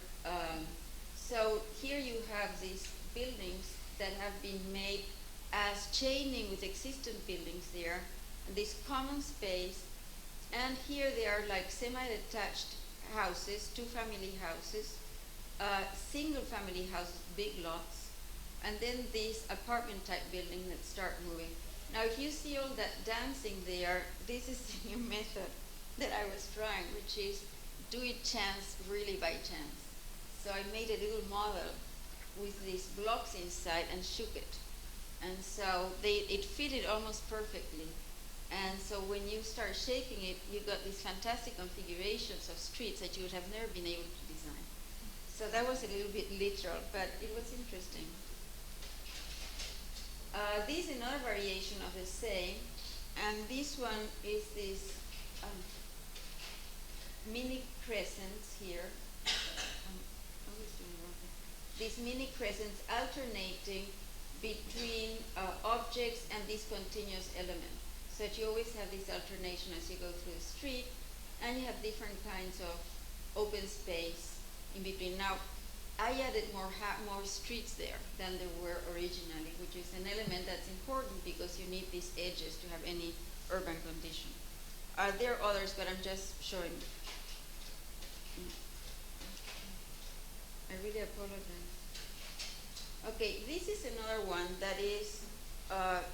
Speaker 2: So here you have these buildings that have been made as chaining with existing buildings there, and this common space, and here they are like semi-detached houses, two-family houses, single-family houses, big lots, and then this apartment-type building that start moving. Now, if you see all that dancing there, this is the new method that I was trying, which is do it chance, really by chance. So I made a little model with these blocks inside and shook it. And so it fitted almost perfectly. And so when you start shaking it, you got these fantastic configurations of streets that you would have never been able to design. So that was a little bit literal, but it was interesting. This is another variation of the same, and this one is this mini crescents here. These mini crescents alternating between objects and this continuous element. So that you always have this alternation as you go through the street, and you have different kinds of open space in between. Now, I added more streets there than there were originally, which is an element that's important because you need these edges to have any urban condition. There are others, but I'm just showing. I really apologize. Okay, this is another one that is,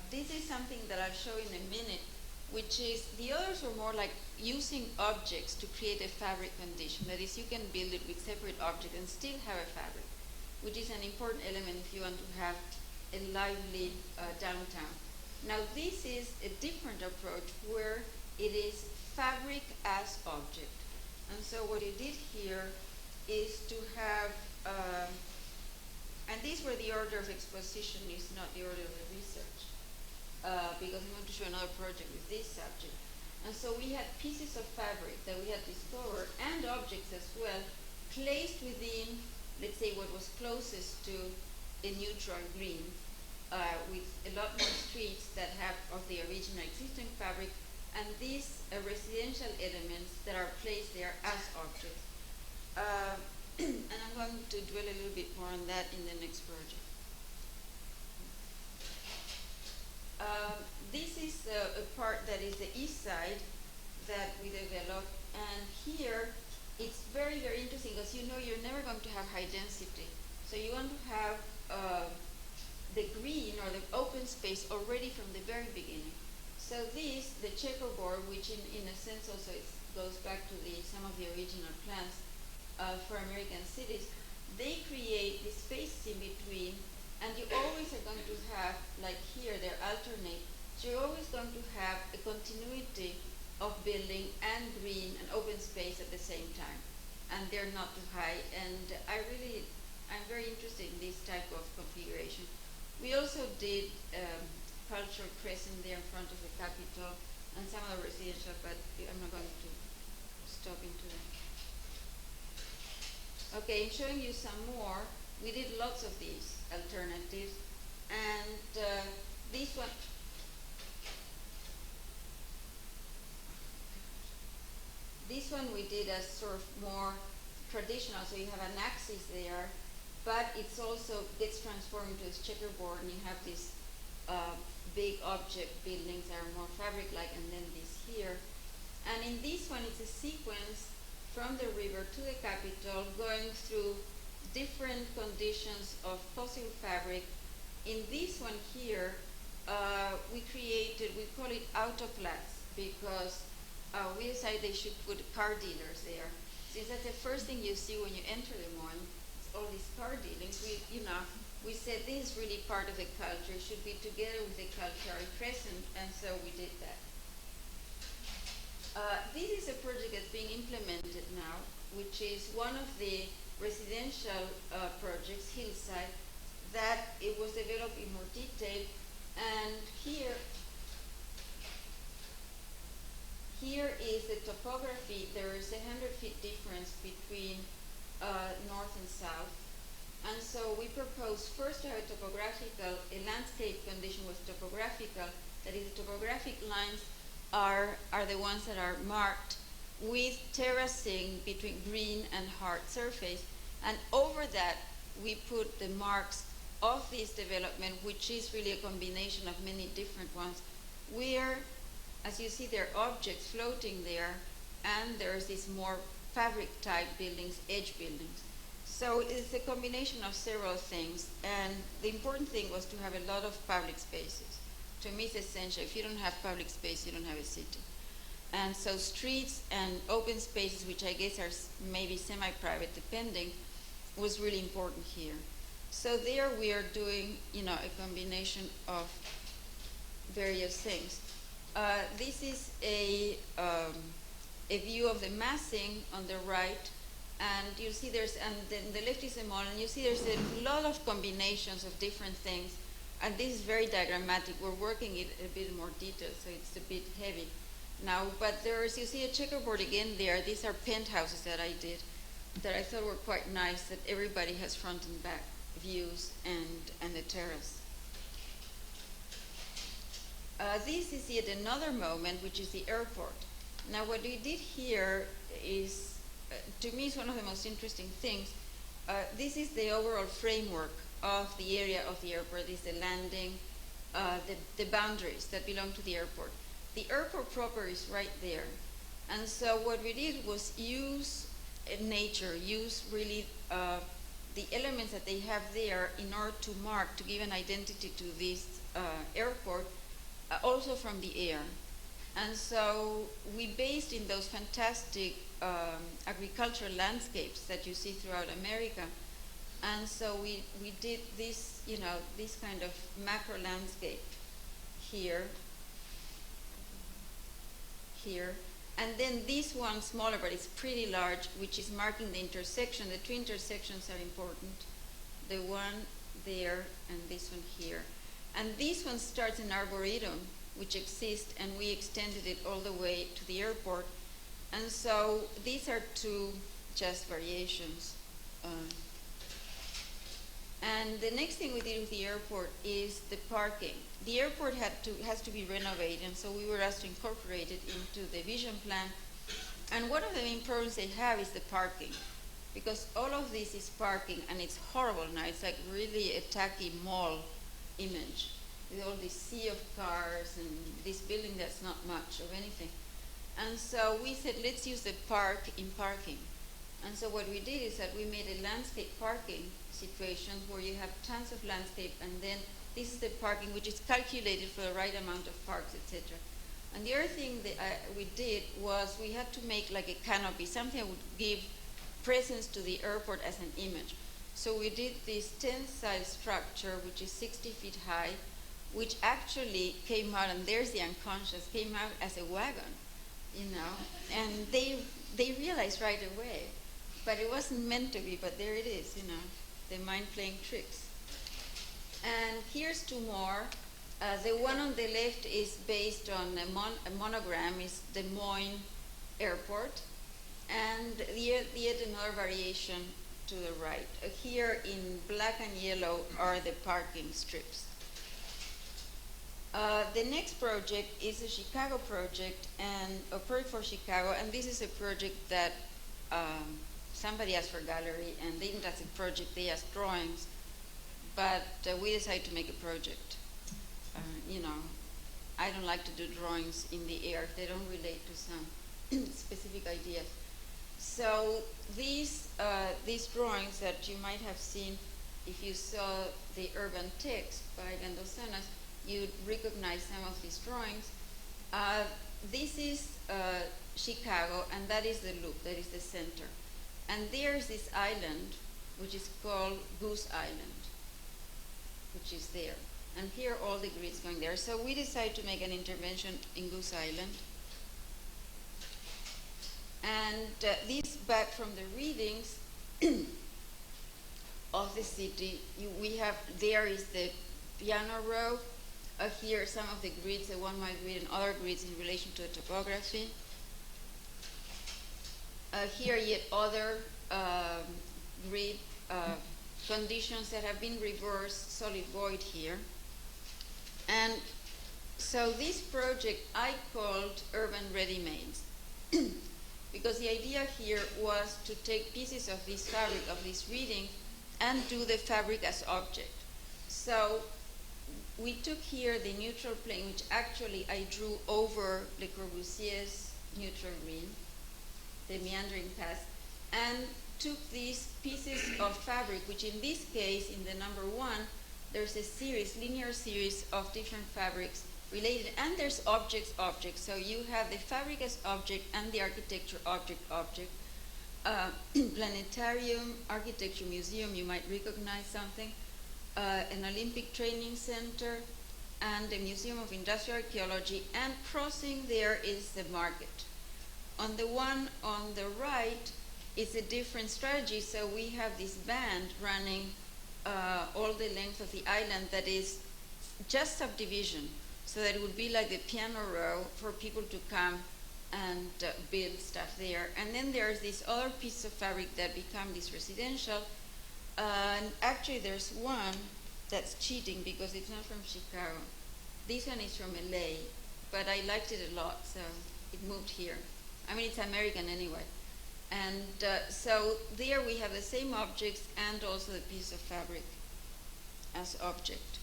Speaker 2: this is something that I'll show in a minute, which is, the others were more like using objects to create a fabric condition. That is, you can build it with separate objects and still have a fabric, which is an important element if you want to have a lively downtown. Now, this is a different approach where it is fabric as object. And so what you did here is to have, and this where the order of exposition is not the order of the research, because I'm going to show another project with this subject. And so we had pieces of fabric that we had discovered, and objects as well, placed within, let's say, what was closest to a neutral green, with a lot more streets that have of the original existing fabric, and these residential elements that are placed there as objects. And I'm going to dwell a little bit more on that in the next project. This is a part that is the east side that we developed, and here it's very, very interesting because you know you're never going to have high density. So you want to have the green or the open space already from the very beginning. So this, the checkerboard, which in a sense also goes back to some of the original plans for American cities, they create the space in between, and you always are going to have, like here, they're alternate, so you're always going to have a continuity of building and green and open space at the same time, and they're not too high, and I'm very interested in this type of configuration. We also did cultural crescent there in front of the Capitol, and some other residential, but I'm not going to stop into that. Okay, I'm showing you some more. We did lots of these alternatives, and this one, we did as sort of more traditional, so you have an axis there, but it's also gets transformed into this checkerboard, and you have these big object buildings that are more fabric-like, and then this here. And in this one, it's a sequence from the river to the Capitol, going through different conditions of fossil fabric. In this one here, we call it autoplats, because we decided they should put car dealers there. Since that's the first thing you see when you enter Des Moines, it's all these car dealings. We said this is really part of the culture, it should be together with the culture present, and so we did that. This is a project that's being implemented now, which is one of the residential projects, Hillside, that it was developed in more detail, And here is the topography. There is 100-feet difference between north and south. And so we propose first to have a landscape condition with topographical, that is, the topographic lines are the ones that are marked with terracing between green and hard surface. And over that, we put the marks of this development, which is really a combination of many different ones, where, as you see, there are objects floating there, and there's these more fabric-type buildings, edge buildings. So it's a combination of several things, and the important thing was to have a lot of public spaces. To me, it's essential. If you don't have public space, you don't have a city. And so streets and open spaces, which I guess are maybe semi-private, depending, was really important here. So there we are doing, a combination of various things. This is a view of the massing on the right, and you see and then the left is a model, and you see there's a lot of combinations of different things, and this is very diagrammatic. We're working it a bit more detail, so it's a bit heavy now, but you see a checkerboard again there. These are penthouses that I did that I thought were quite nice, that everybody has front and back views and a terrace. This is yet another moment, which is the airport. Now, what we did here is, to me, is one of the most interesting things. This is the overall framework of the area of the airport. This is the landing, the boundaries that belong to the airport. The airport proper is right there. And so what we did was use nature, use really the elements that they have there in order to give an identity to this airport, also from the air. And so we based in those fantastic agricultural landscapes that you see throughout America. And so we did this, this kind of macro landscape here. And then this one smaller, but it's pretty large, which is marking the intersection. The two intersections are important. The one there and this one here. And this one starts an arboretum, which exists, and we extended it all the way to the airport. And so these are two just variations. And the next thing we did with the airport is the parking. The airport has to be renovated, and so we were asked to incorporate it into the vision plan. And one of the main problems they have is the parking, because all of this is parking, and it's horrible now. It's like really a tacky mall image with all this sea of cars and this building that's not much of anything. And so we said, let's use the park in parking. And so what we did is that we made a landscape parking situation where you have tons of landscape, and then this is the parking, which is calculated for the right amount of parks, etc. And the other thing that we did was we had to make like a canopy, something that would give presence to the airport as an image. So we did this tensile structure, which is 60 feet high, which actually came out, and there's the unconscious, came out as a wagon, and they realized right away. But it wasn't meant to be, but there it is, the mind playing tricks. And here's two more. The one on the left is based on a monogram, is Des Moines Airport, and yet another variation to the right. Here in black and yellow are the parking strips. The next project is a Chicago project, and a project for Chicago, and this is a project that somebody asked for a gallery, and they didn't ask a project, they asked drawings, but we decided to make a project. I don't like to do drawings in the air. They don't relate to some specific ideas. So these drawings that you might have seen if you saw the urban text by Gandelsonas, you'd recognize some of these drawings. This is Chicago, and that is the loop, that is the center. And there's this island, which is called Goose Island, which is there. And here all the grids going there. So we decided to make an intervention in Goose Island. And this back from the readings of the city, there is the piano row, Here, some of the grids, the 1 mile grid and other grids in relation to topography. Here, yet other grid conditions that have been reversed, solid void here. And so this project I called Urban Ready-Mades because the idea here was to take pieces of this fabric, of this reading, and do the fabric as object. So we took here the neutral plane, which actually I drew over Le Corbusier's neutral green, the meandering path, and took these pieces of fabric, which in this case, in the number 1, there's a series, linear series of different fabrics related, and there's objects. So you have the fabric as object and the architecture object. Planetarium, architecture museum, you might recognize something, an Olympic training center, and the Museum of Industrial Archaeology, and crossing there is the market. On the one on the right is a different strategy, so we have this band running all the length of the island that is just subdivision, so that it would be like the piano row for people to come and build stuff there. And then there's this other piece of fabric that become this residential. And actually there's one that's cheating because it's not from Chicago. This one is from LA, but I liked it a lot, so it moved here. I mean, it's American anyway. And so there we have the same objects and also the piece of fabric as object.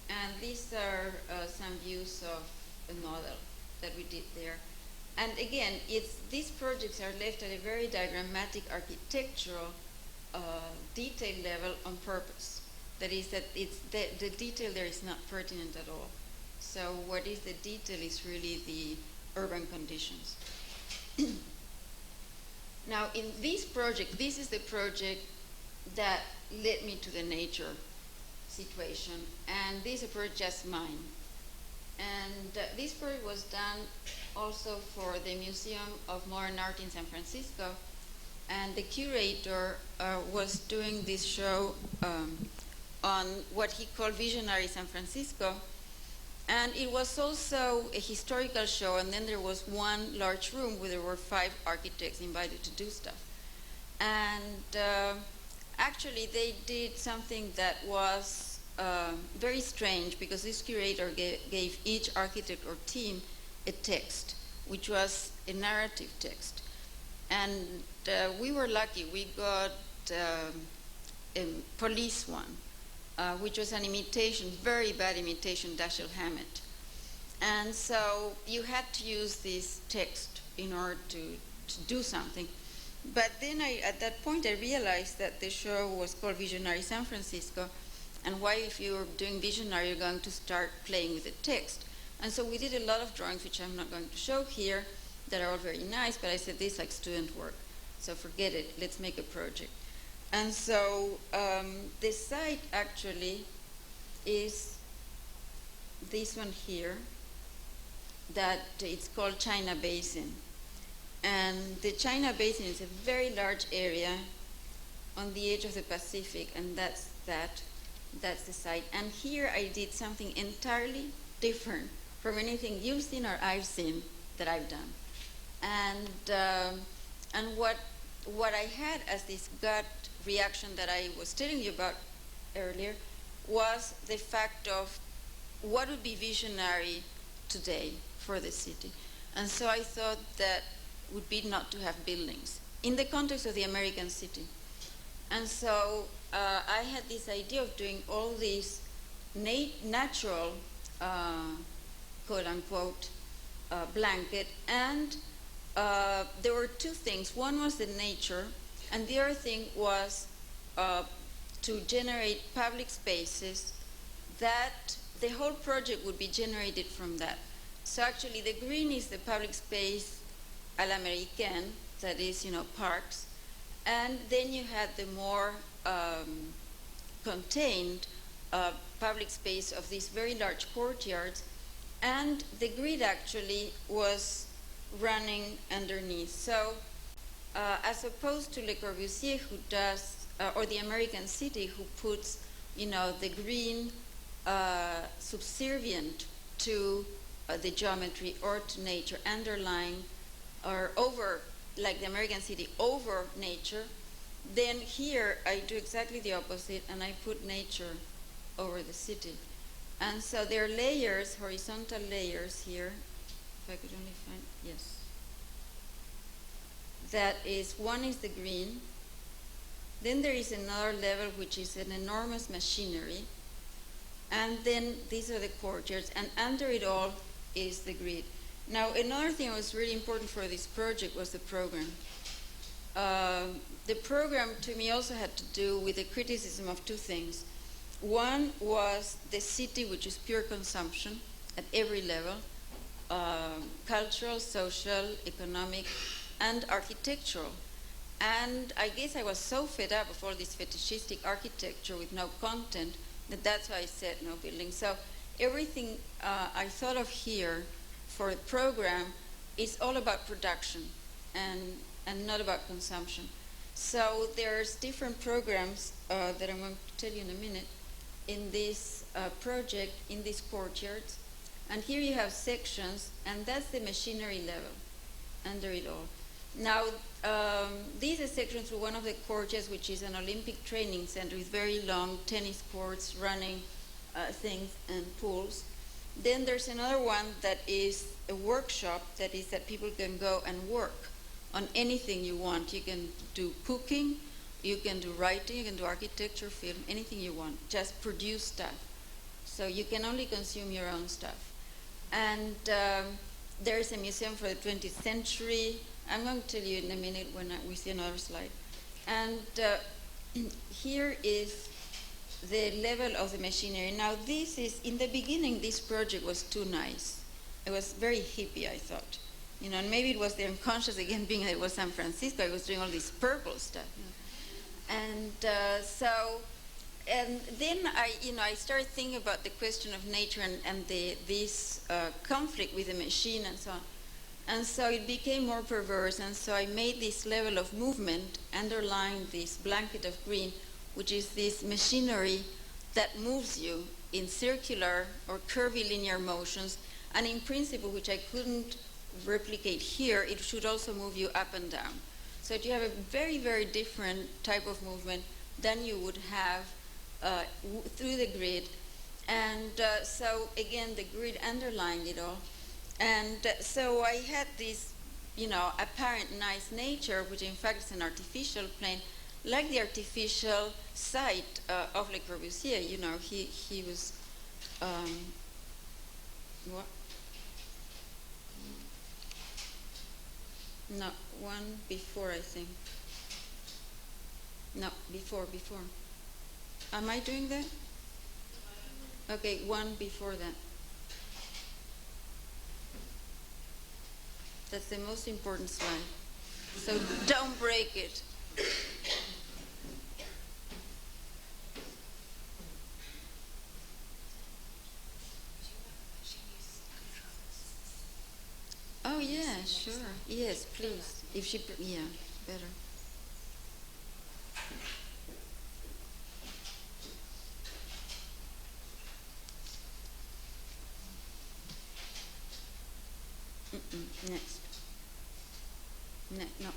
Speaker 2: And these are some views of a model that we did there. And again, these projects are left at a very diagrammatic architectural detail level on purpose. That is that the detail there is not pertinent at all. So what is the detail is really the urban conditions. Now in this project, this is the project that led me to the nature situation, and this is a project just mine. And this project was done also for the Museum of Modern Art in San Francisco, and the curator was doing this show on what he called Visionary San Francisco, and it was also a historical show, and then there was one large room where there were 5 architects invited to do stuff. And actually they did something that was very strange, because this curator gave each architect or team a text, which was a narrative text. And we were lucky. We got a police one, which was an imitation, very bad imitation, Dashiell Hammett. And so you had to use this text in order to do something. But then at that point, I realized that the show was called Visionary San Francisco, and why, if you're doing Visionary, you're going to start playing with the text. And so we did a lot of drawings, which I'm not going to show here, that are all very nice, but I said, this is like student work, so forget it, let's make a project. And so the site actually is this one here, that it's called China Basin. And the China Basin is a very large area on the edge of the Pacific, and that's the site. And here I did something entirely different from anything you've seen or I've seen that I've done. And what I had as this gut reaction that I was telling you about earlier was the fact of what would be visionary today for the city. And so I thought that would be not to have buildings in the context of the American city. And so I had this idea of doing all these natural, quote unquote, blanket, and there were 2 things. One was the nature, and the other thing was to generate public spaces that the whole project would be generated from that. So actually the green is the public space à l'américaine, that is, parks. And then you had the more contained public space of these very large courtyards. And the grid actually was running underneath. So as opposed to Le Corbusier, who does, or the American city, who puts, the green subservient to the geometry or to nature, underlying or over, like the American city, over nature, then here I do exactly the opposite, and I put nature over the city. And so there are layers, horizontal layers here, if I could only find, yes. That is, one is the green, then there is another level which is an enormous machinery, and then these are the courtyards, and under it all is the grid. Now, another thing that was really important for this project was the program. The program, to me, also had to do with the criticism of two things. One was the city, which is pure consumption at every level, cultural, social, economic, and architectural. And I guess I was so fed up of all this fetishistic architecture with no content that that's why I said no building. So everything I thought of here for a program is all about production and not about consumption. So there's different programs that I'm going to tell you in a minute in this project, in these courtyards. And here you have sections, and that's the machinery level under it all. Now, these are sections through one of the courtyards, which is an Olympic training center with very long tennis courts, running things, and pools. Then there's another one that is a workshop, that is that people can go and work on anything you want. You can do cooking, you can do writing, you can do architecture, film, anything you want. Just produce stuff. So you can only consume your own stuff. And there's a museum for the 20th century. I'm going to tell you in a minute when we see another slide. And here is the level of the machinery. Now this is, in the beginning, this project was too nice. It was very hippie, I thought. You know, and maybe it was the unconscious, again, being that it was San Francisco, I was doing all this purple stuff. You know. And then I started thinking about the question of nature and this conflict with the machine and so on. And so it became more perverse, and so I made this level of movement underlying this blanket of green, which is this machinery that moves you in circular or curvilinear motions, and in principle, which I couldn't replicate here, it should also move you up and down. So you have a very, very different type of movement than you would have through the grid. And so again, the grid underlined it all. And so I had this, apparent nice nature, which in fact is an artificial plane, like the artificial site of Le Corbusier. He was, what? No, one before, I think. No, before. Am I doing that? Okay, one before that. That's the most important slide. So don't break it. Oh yeah, sure. Yes, please. If she, yeah, better. Next. No.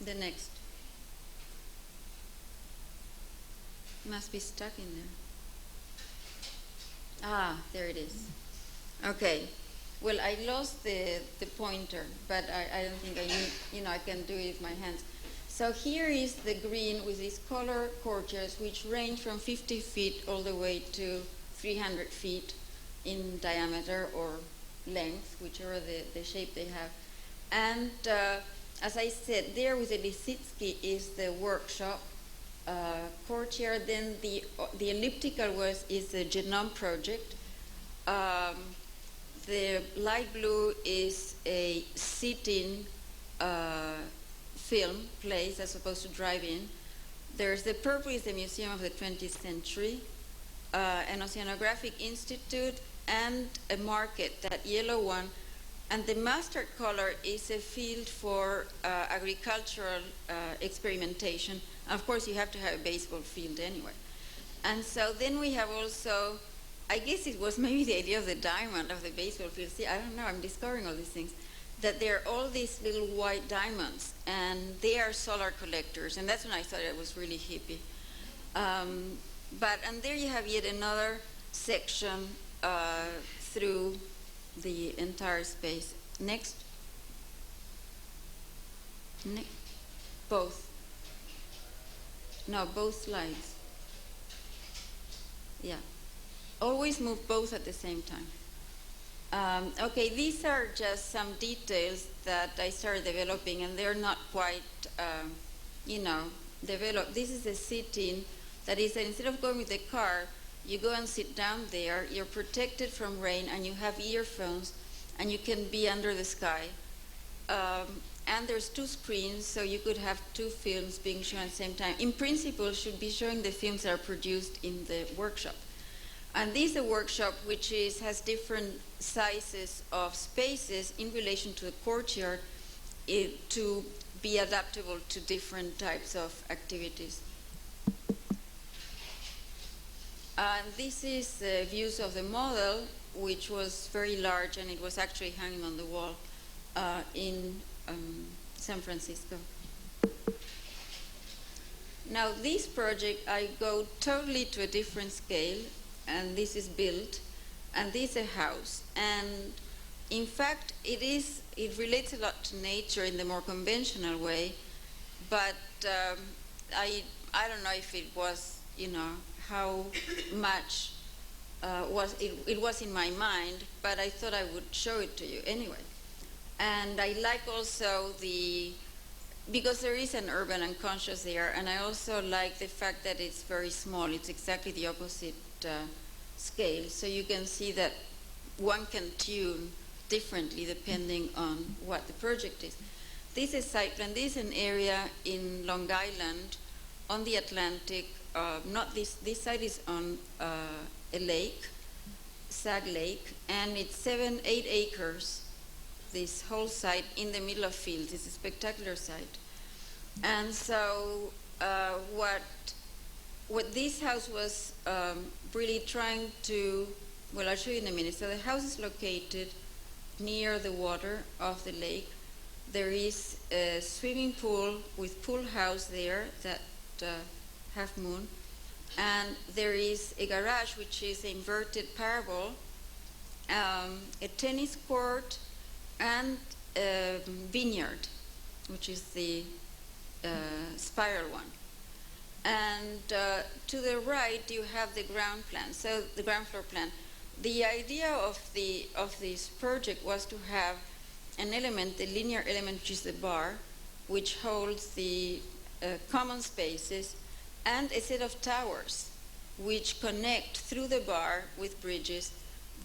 Speaker 2: The next. Must be stuck in there. Ah, there it is. Okay. Well, I lost the pointer, but I don't think I need, I can do it with my hands. So here is the green with these color courtyards, which range from 50 feet all the way to 300 feet in diameter or length, whichever the shape they have. And as I said, there with the Lisitsky is the workshop courtyard. Then the elliptical is the Genome Project. The light blue is a sit-in film place as opposed to drive-in. There's the purple is the Museum of the 20th Century, an oceanographic institute, and a market. That yellow one And the mustard color is a field for agricultural experimentation. Of course, you have to have a baseball field anyway. And so then we have also, I guess it was maybe the idea of the diamond of the baseball field. See, I don't know, I'm discovering all these things. That there are all these little white diamonds, and they are solar collectors. And that's when I thought it was really hippie. And there you have yet another section through the entire space. Next. Both. No, both slides. Yeah. Always move both at the same time. Okay, these are just some details that I started developing, and they're not quite, developed. This is a sit-in. That is, that instead of going with the car, you go and sit down there, you're protected from rain, and you have earphones, and you can be under the sky. And there's 2 screens, so you could have 2 films being shown at the same time. In principle, should be showing the films that are produced in the workshop. And this is a workshop which has different sizes of spaces in relation to the courtyard to be adaptable to different types of activities. And this is views of the model, which was very large, and it was actually hanging on the wall in San Francisco. Now, this project, I go totally to a different scale, and this is built, and this is a house. And in fact, it relates a lot to nature in the more conventional way, but I don't know if it was, how much it was in my mind, but I thought I would show it to you anyway. And I like also because there is an urban unconscious there, and I also like the fact that it's very small. It's exactly the opposite scale, so you can see that one can tune differently depending on what the project is. This is site plan. This is an area in Long Island on the Atlantic. Not this site is on a lake, Sag Lake, and it's 7-8 acres, this whole site in the middle of fields. It's a spectacular site. And so what this house was really trying to, well, I'll show you in a minute. So the house is located near the water of the lake. There is a swimming pool with pool house there that half moon, and there is a garage which is an inverted parabol, a tennis court, and a vineyard, which is the spiral one. And to the right you have the ground plan, so the ground floor plan. The idea of this project was to have an element, the linear element, which is the bar, which holds the common spaces, and a set of towers which connect through the bar with bridges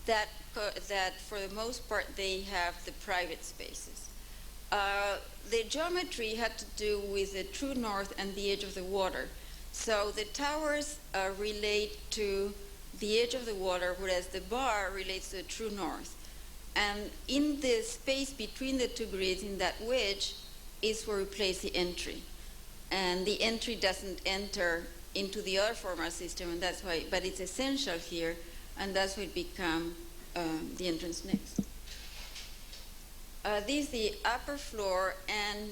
Speaker 2: that for the most part they have the private spaces. The geometry had to do with the true north and the edge of the water. So the towers relate to the edge of the water, whereas the bar relates to the true north. And in the space between the 2 grids, in that wedge, is where we place the entry. And the entry doesn't enter into the other formal system, and that's why, but it's essential here, and that's why it becomes the entrance next. This is the upper floor, and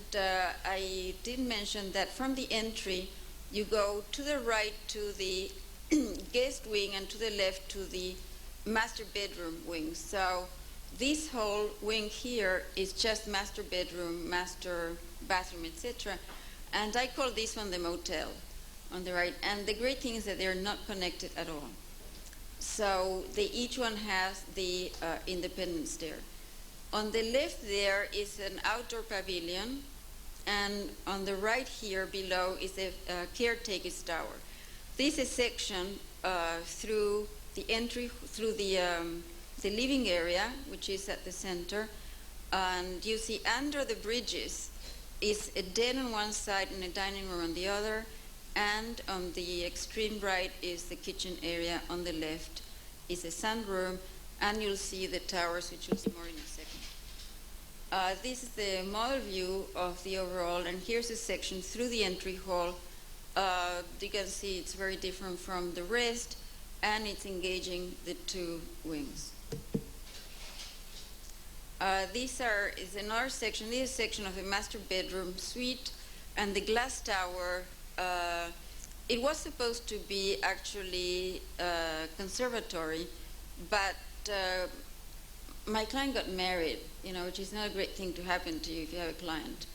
Speaker 2: I did mention that from the entry, you go to the right to the guest wing and to the left to the master bedroom wing. So this whole wing here is just master bedroom, master bathroom, etc. And I call this one the motel on the right. And the great thing is that they're not connected at all. So each one has the independent stair. On the left there is an outdoor pavilion, and on the right here below is a caretaker's tower. This is a section through the entry, through the living area, which is at the center, and you see under the bridges is a den on one side and a dining room on the other, and on the extreme right is the kitchen area. On the left is a sunroom, and you'll see the towers, which you'll see more in a second. This is the model view of the overall, and here's a section through the entry hall. You can see it's very different from the rest, and it's engaging the two wings. Is another section. This is a section of the master bedroom suite, and the glass tower. It was supposed to be actually conservatory, but my client got married, which is not a great thing to happen to you if you have a client.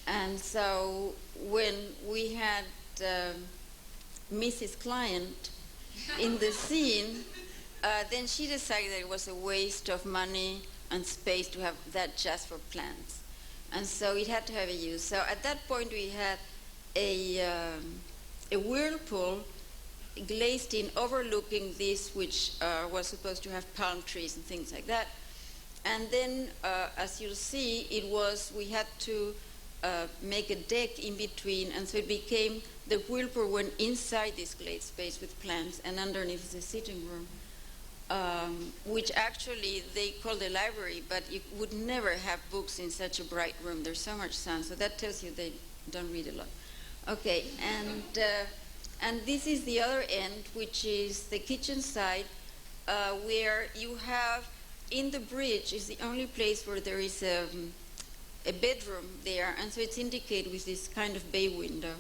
Speaker 2: And so when we had Mrs. Client in the scene, then she decided that it was a waste of money and space to have that just for plants. And so it had to have a use. So at that point we had a whirlpool glazed in overlooking this, which was supposed to have palm trees and things like that. And then, as you'll see, we had to make a deck in between, and so it became, the whirlpool went inside this glazed space with plants, and underneath is the sitting room, which actually they call the library, but you would never have books in such a bright room. There's so much sun, so that tells you they don't read a lot. Okay, and this is the other end, which is the kitchen side, where you have, in the bridge is the only place where there is a bedroom there, and so it's indicated with this kind of bay window.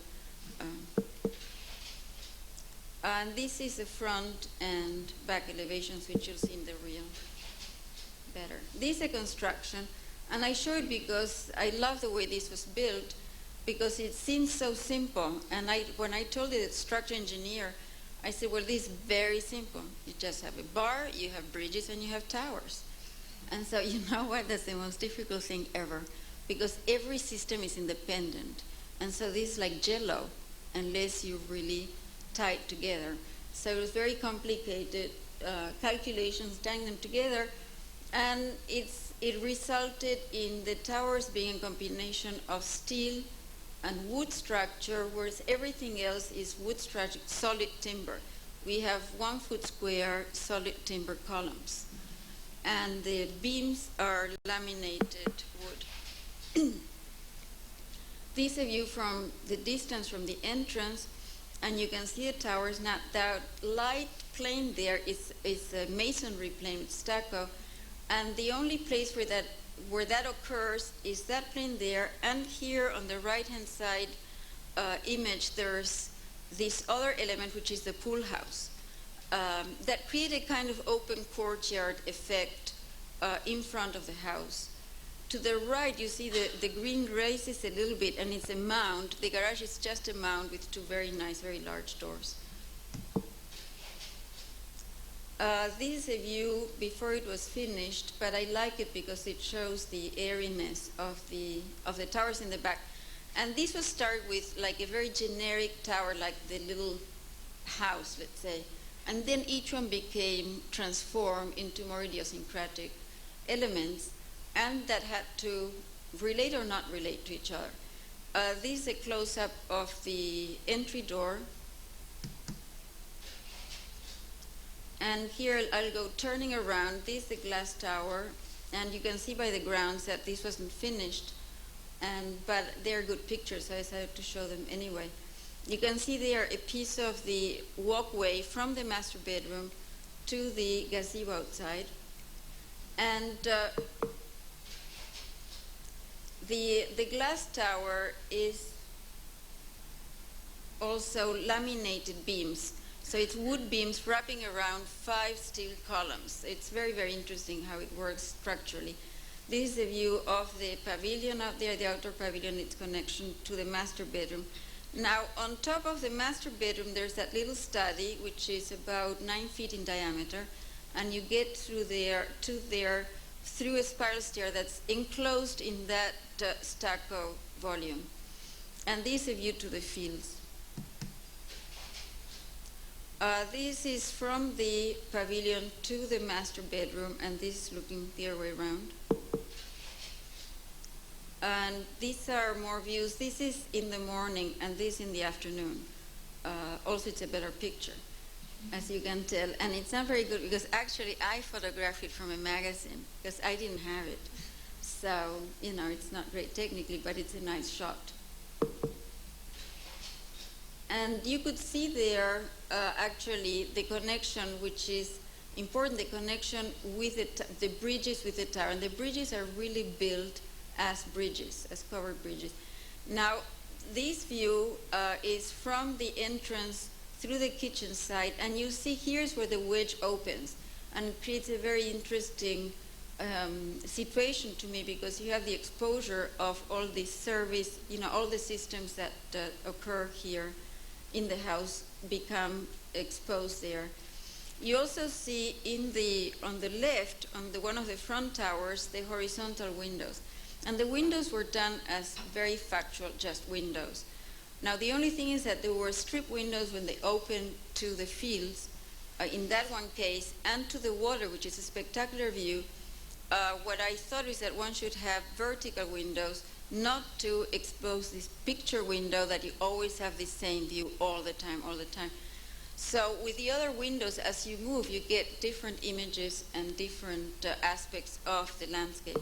Speaker 2: And this is the front and back elevations, which you'll see in the real better. This is a construction, and I show it because I love the way this was built, because it seems so simple. And when I told the structural engineer, I said, well, this is very simple. You just have a bar, you have bridges, and you have towers. And so you know what? That's the most difficult thing ever, because every system is independent. And so this is like Jell-O, unless you really tie it together. So it was very complicated calculations, tying them together. And it resulted in the towers being a combination of steel and wood structure, whereas everything else is wood structure, solid timber. We have 1 foot square solid timber columns. And the beams are laminated wood. This is a view from the distance from the entrance, and you can see the towers. Now, that light plane there is a masonry plane with stucco, and the only place where that occurs is that plane there, and here on the right-hand side image, there's this other element, which is the pool house, that create a kind of open courtyard effect in front of the house. To the right, you see the green raises a little bit, and it's a mound. The garage is just a mound with 2 very nice, very large doors. This is a view before it was finished, but I like it because it shows the airiness of the towers in the back. And this was started with like a very generic tower, like the little house, let's say. And then each one became transformed into more idiosyncratic elements, and that had to relate or not relate to each other. This is a close-up of the entry door. And here I'll go turning around. This is the glass tower, and you can see by the grounds that this wasn't finished, but they're good pictures, so I decided to show them anyway. You can see there a piece of the walkway from the master bedroom to the gazebo outside. And the glass tower is also laminated beams. So it's wood beams wrapping around 5 steel columns. It's very, very interesting how it works structurally. This is a view of the pavilion out there, the outdoor pavilion, its connection to the master bedroom. Now, on top of the master bedroom, there's that little study, which is about 9 feet in diameter, and you get through there to there through a spiral stair that's enclosed in that stucco volume. And this is a view to the fields. This is from the pavilion to the master bedroom, and this is looking the other way around. And these are more views. This is in the morning, and this in the afternoon. Also, it's a better picture, as you can tell. And it's not very good, because actually I photographed it from a magazine, because I didn't have it. So, you know, it's not great technically, but it's a nice shot. And you could see there actually the connection, which is important, the connection with the bridges with the tower. And the bridges are really built as bridges, as covered bridges. Now, this view is from the entrance through the kitchen side, and you see here's where the wedge opens, and it creates a very interesting situation to me, because you have the exposure of all the service, you know, all the systems that occur here in the house become exposed there. You also see on the left, on one of the front towers, the horizontal windows. And the windows were done as very factual, just windows. Now, the only thing is that there were strip windows when they opened to the fields, in that one case, and to the water, which is a spectacular view. What I thought is that one should have vertical windows, not to expose this picture window that you always have the same view all the time. So with the other windows, as you move, you get different images and different aspects of the landscape.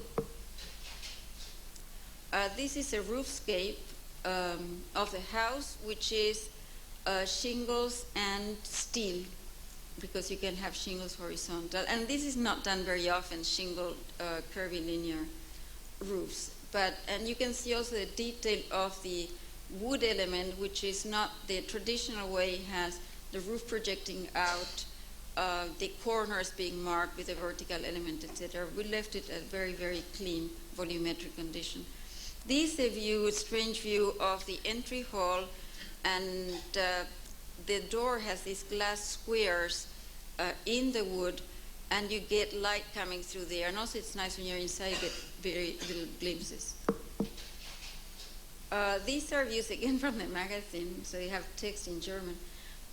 Speaker 2: This is a roofscape of the house, which is shingles and steel, because you can have shingles horizontal. And this is not done very often, shingled curvilinear roofs. And you can see also the detail of the wood element, which is not the traditional way. It has the roof projecting out, the corners being marked with a vertical element, etc. We left it a very, very clean volumetric condition. This is a view, a strange view of the entry hall, and the door has these glass squares in the wood, and you get light coming through there. And also it's nice when you're inside, you get very little glimpses. These are views again from the magazine, so you have text in German.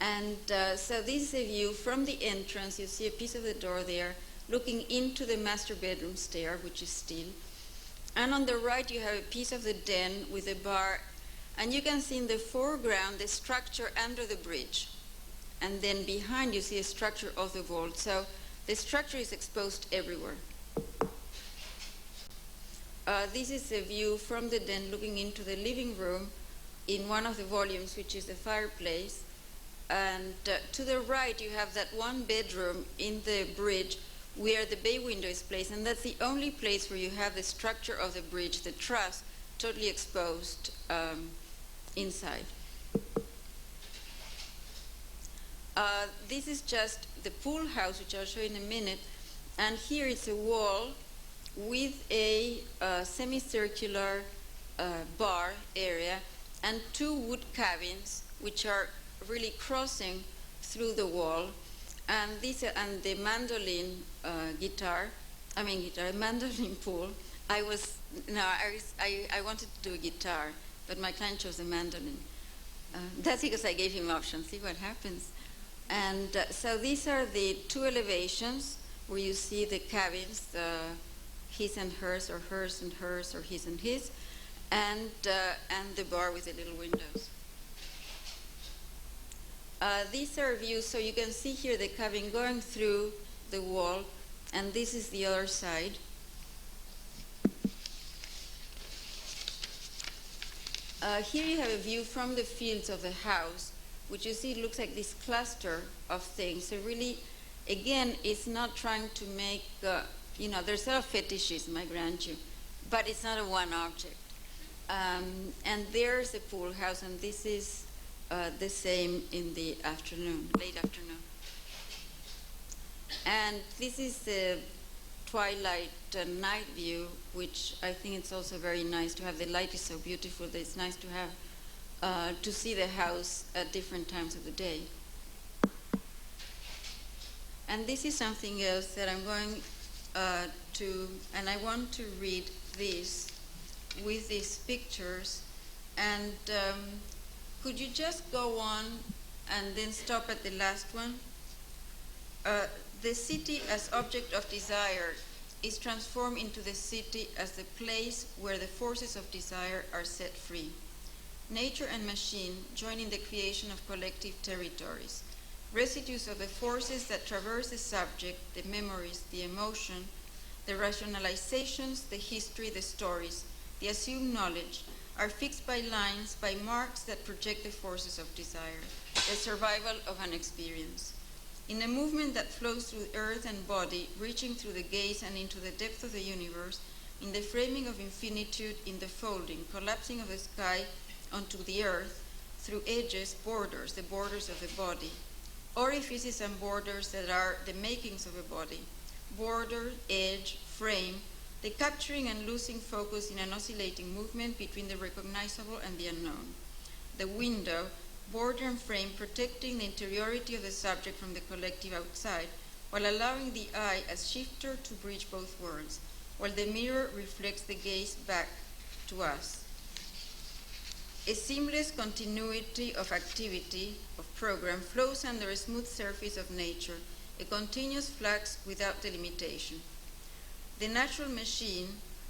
Speaker 2: And so this is a view from the entrance. You see a piece of the door there, looking into the master bedroom stair, which is steel. And on the right, you have a piece of the den with a bar. And you can see in the foreground the structure under the bridge. And then behind, you see a structure of the vault. So the structure is exposed everywhere. This is a view from the den looking into the living room in one of the volumes, which is the fireplace. And to the right, you have that one bedroom in the bridge where the bay window is placed. And that's the only place where you have the structure of the bridge, the truss, totally exposed inside. This is just the pool house, which I'll show you in a minute. And here it's a wall with a semicircular bar area and two wood cabins, which are really crossing through the wall. And the mandolin mandolin pool. I wanted to do a guitar, but my client chose a mandolin. That's because I gave him options. See what happens. And so these are the two elevations where you see the cabins, his and hers, or hers and hers, or his and his, and the bar with the little windows. These are views, so you can see here the cabin going through the wall, and this is the other side. Here you have a view from the fields of the house, which you see looks like this cluster of things. So really, again, it's not trying to make, there's a lot of fetishism, I grant you, but it's not a one object. And there's the pool house, and this is the same in the afternoon, late afternoon. And this is the twilight night view, which I think it's also very nice to have. The light is so beautiful that it's nice to have, to see the house at different times of the day. And this is something else that I'm going and I want to read this with these pictures. And could you just go on and then stop at the last one? The city as object of desire is transformed into the city as the place where the forces of desire are set free. Nature and machine join in the creation of collective territories. Residues of the forces that traverse the subject, the memories, the emotion, The rationalizations, the history, the stories, the assumed knowledge are fixed by lines, by marks that project the forces of desire, the survival of an experience. In a movement that flows through earth and body, reaching through the gaze and into the depth of the universe, in the framing of infinitude, in the folding, collapsing of the sky onto the earth, through edges, borders, the borders of the body, orifices and borders that are the makings of a body, border, edge, frame, the capturing and losing focus in an oscillating movement between the recognizable and the unknown. The window, border and frame protecting the interiority of the subject from the collective outside, while allowing the eye as shifter to bridge both worlds, while the mirror reflects the gaze back to us. A seamless continuity of activity, of program, flows under a smooth surface of nature, a continuous flux without delimitation. The natural machine,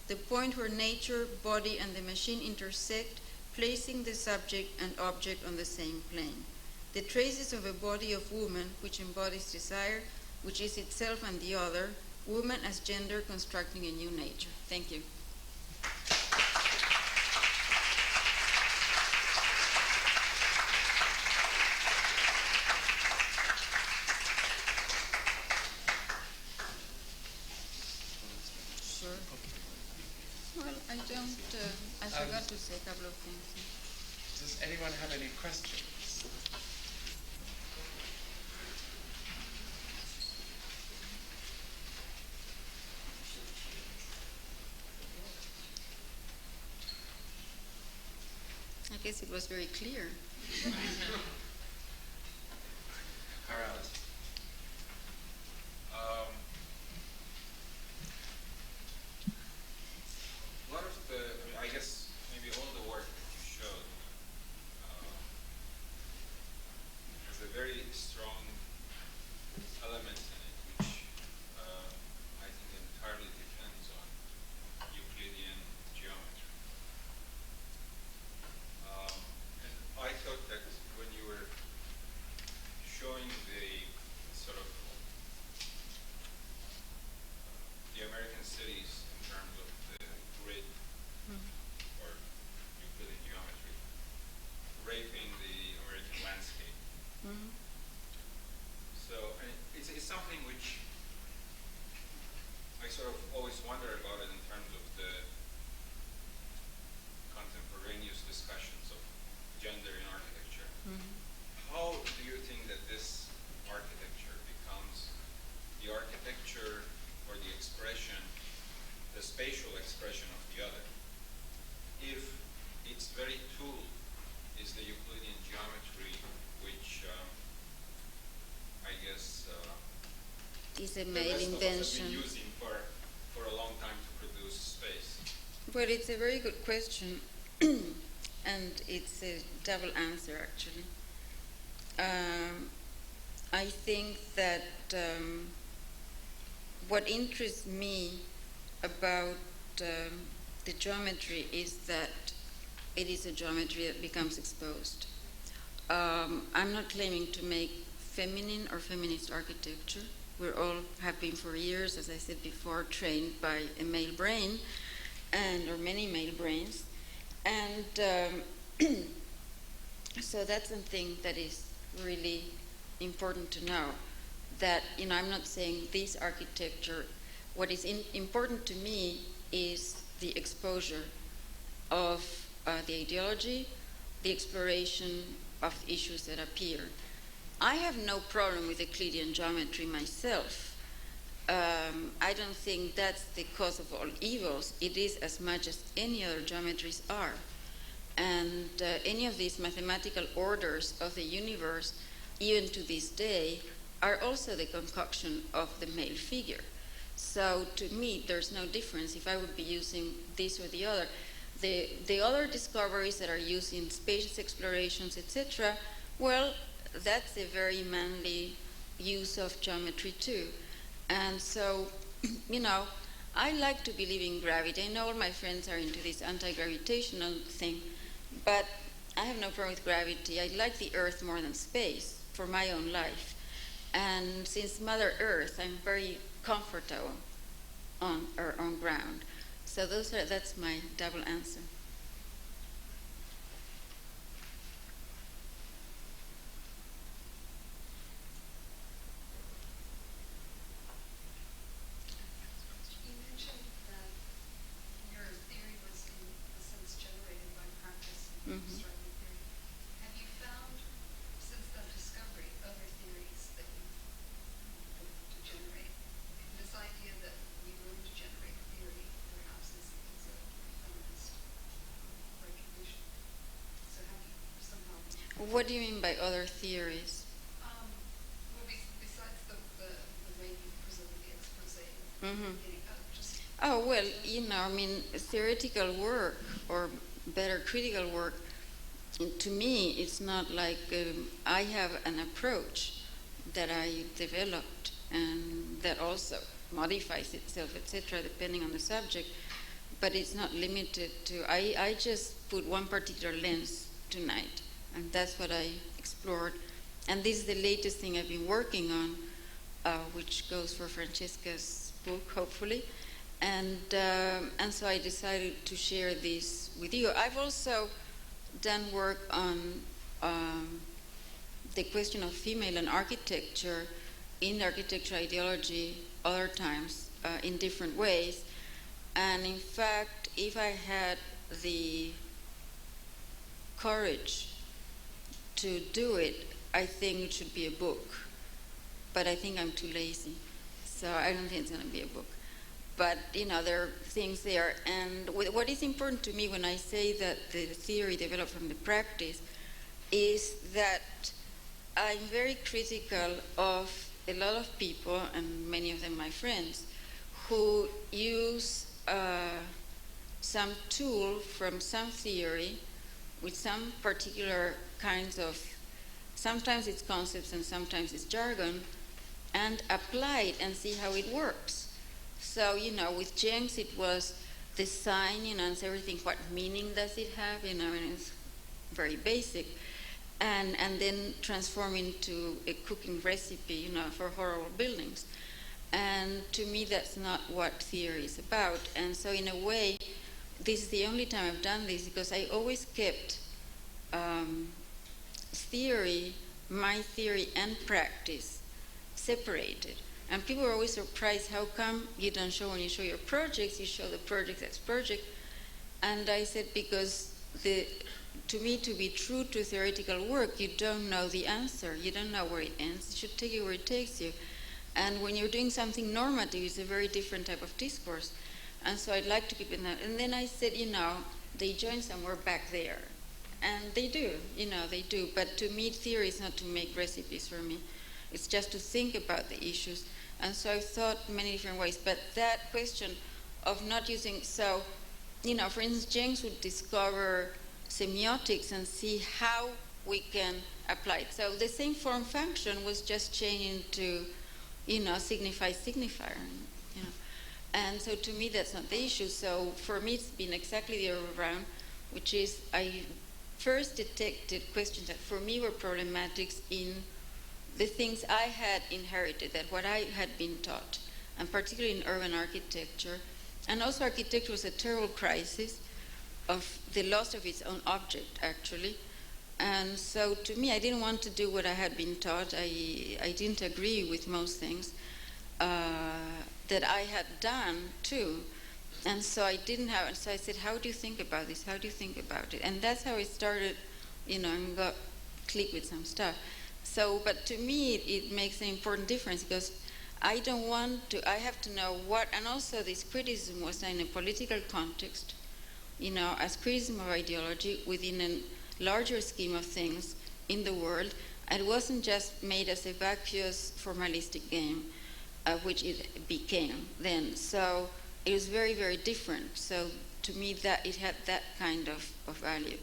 Speaker 2: the point where nature, body, and the machine intersect, placing the subject and object on the same plane. The traces of a body of woman, which embodies desire, which is itself and the other, woman as gender constructing a new nature. Thank you. Sure. Well, I forgot to say a couple of things.
Speaker 3: Does anyone have any questions?
Speaker 2: I guess it was very clear.
Speaker 3: Harald.
Speaker 4: A lot of I guess maybe all the work that you showed has a very strong element in it, which I think entirely depends on Euclidean geometry. And I thought that when you were showing the sort of the American cities in terms of the grid or Euclidean geometry, raping the American landscape. So it's something which I sort of always wonder about it in terms of the contemporaneous discussions of gender in architecture. How do you think that this architecture becomes the architecture or the expression, the spatial expression of the other, if its very tool is the Euclidean geometry, which I guess
Speaker 2: It's a
Speaker 4: the
Speaker 2: male
Speaker 4: rest of us have
Speaker 2: invention.
Speaker 4: been using for a long time to produce space?
Speaker 2: Well, it's a very good question, and it's a double answer, actually. I think that what interests me about the geometry is that it is a geometry that becomes exposed. I'm not claiming to make feminine or feminist architecture. We all have been for years, as I said before, trained by a male brain, or many male brains. And so that's something that is really important to know, that I'm not saying this architecture. What is important to me is the exposure of the ideology, the exploration of issues that appear. I have no problem with Euclidean geometry myself. I don't think that's the cause of all evils. It is as much as any other geometries are. And any of these mathematical orders of the universe, even to this day, are also the concoction of the male figure. So to me, there's no difference if I would be using this or the other. The other discoveries that are used in space explorations, etc., well, that's a very manly use of geometry too. And so, I like to believe in gravity. I know all my friends are into this anti-gravitational thing, but I have no problem with gravity. I like the Earth more than space for my own life. And since Mother Earth, I'm very comfortable on our own ground. So that's my double answer.
Speaker 5: You mentioned that your theory was in a sense generated by practice and constructive theory. Have you found, since that discovery, other theories that you to generate? This idea that we room to generate theory perhaps is a feminist recognition. So have you somehow...
Speaker 2: What do you mean by other theories?
Speaker 5: Well, besides the way you presented the expose, just...
Speaker 2: Oh, well, I mean, theoretical work, or better, critical work, to me, it's not like I have an approach that I developed and that also modifies itself, etc., depending on the subject, but it's not limited to, I just put one particular lens tonight, and that's what I explored. And this is the latest thing I've been working on, which goes for Francesca's book, hopefully. And so I decided to share this with you. I've also done work on the question of female and architecture in architecture ideology other times in different ways. And in fact, if I had the courage to do it, I think it should be a book. But I think I'm too lazy, so I don't think it's going to be a book. But, there are things there. And what is important to me when I say that the theory developed from the practice is that I'm very critical of a lot of people, and many of them my friends, who use some tool from some theory with some particular kinds of, sometimes it's concepts and sometimes it's jargon, and apply it and see how it works. So, with James it was the sign, and everything, what meaning does it have, and it's very basic. And then transform into a cooking recipe, for horrible buildings. And to me, that's not what theory is about. And so in a way, this is the only time I've done this, because I always kept theory, my theory and practice separated. And people are always surprised, how come you don't show, when you show your projects, you show the project as project? And I said, because to me, to be true to theoretical work, you don't know the answer. You don't know where it ends. It should take you where it takes you. And when you're doing something normative, it's a very different type of discourse. And so I'd like to keep it that. And then I said, they join somewhere back there. And they do, they do. But to me, theory is not to make recipes for me. It's just to think about the issues. And so I've thought many different ways. But that question of not using, so, for instance, James would discover semiotics and see how we can apply it. So the same form function was just changed into, signify, signifier. And so to me, that's not the issue. So for me, it's been exactly the other way around, which is I first detected questions that for me were problematic in the things I had inherited, that what I had been taught, and particularly in urban architecture. And also architecture was a terrible crisis of the loss of its own object, actually. And so to me, I didn't want to do what I had been taught. I didn't agree with most things that I had done too. And so I didn't have, so I said, how do you think about this? How do you think about it? And that's how I started, and got clicked with some stuff. So, but to me, it makes an important difference, because I don't want to, I have to know what, and also this criticism was in a political context, as criticism of ideology within a larger scheme of things in the world. And it wasn't just made as a vacuous formalistic game, which it became then. So it was very, very different. So to me, that it had that kind of value.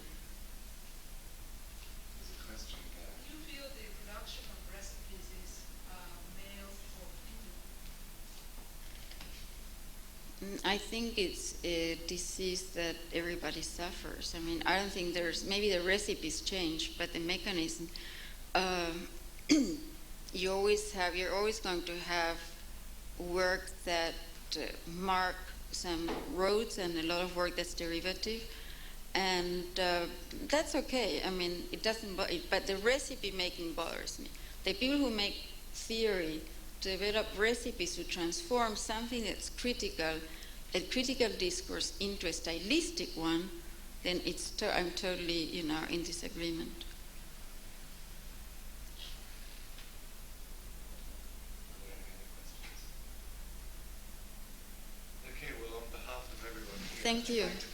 Speaker 2: I think it's a disease that everybody suffers. I mean, I don't think maybe the recipes change, but the mechanism, you're always going to have work that mark some roads and a lot of work that's derivative. And that's okay. I mean, it doesn't, but the recipe making bothers me. The people who make theory develop recipes to transform something that's critical, a critical discourse, into a stylistic one, then I'm totally, in disagreement.
Speaker 3: Okay, well, on behalf of everyone here,
Speaker 2: Thank you.
Speaker 3: I'd like to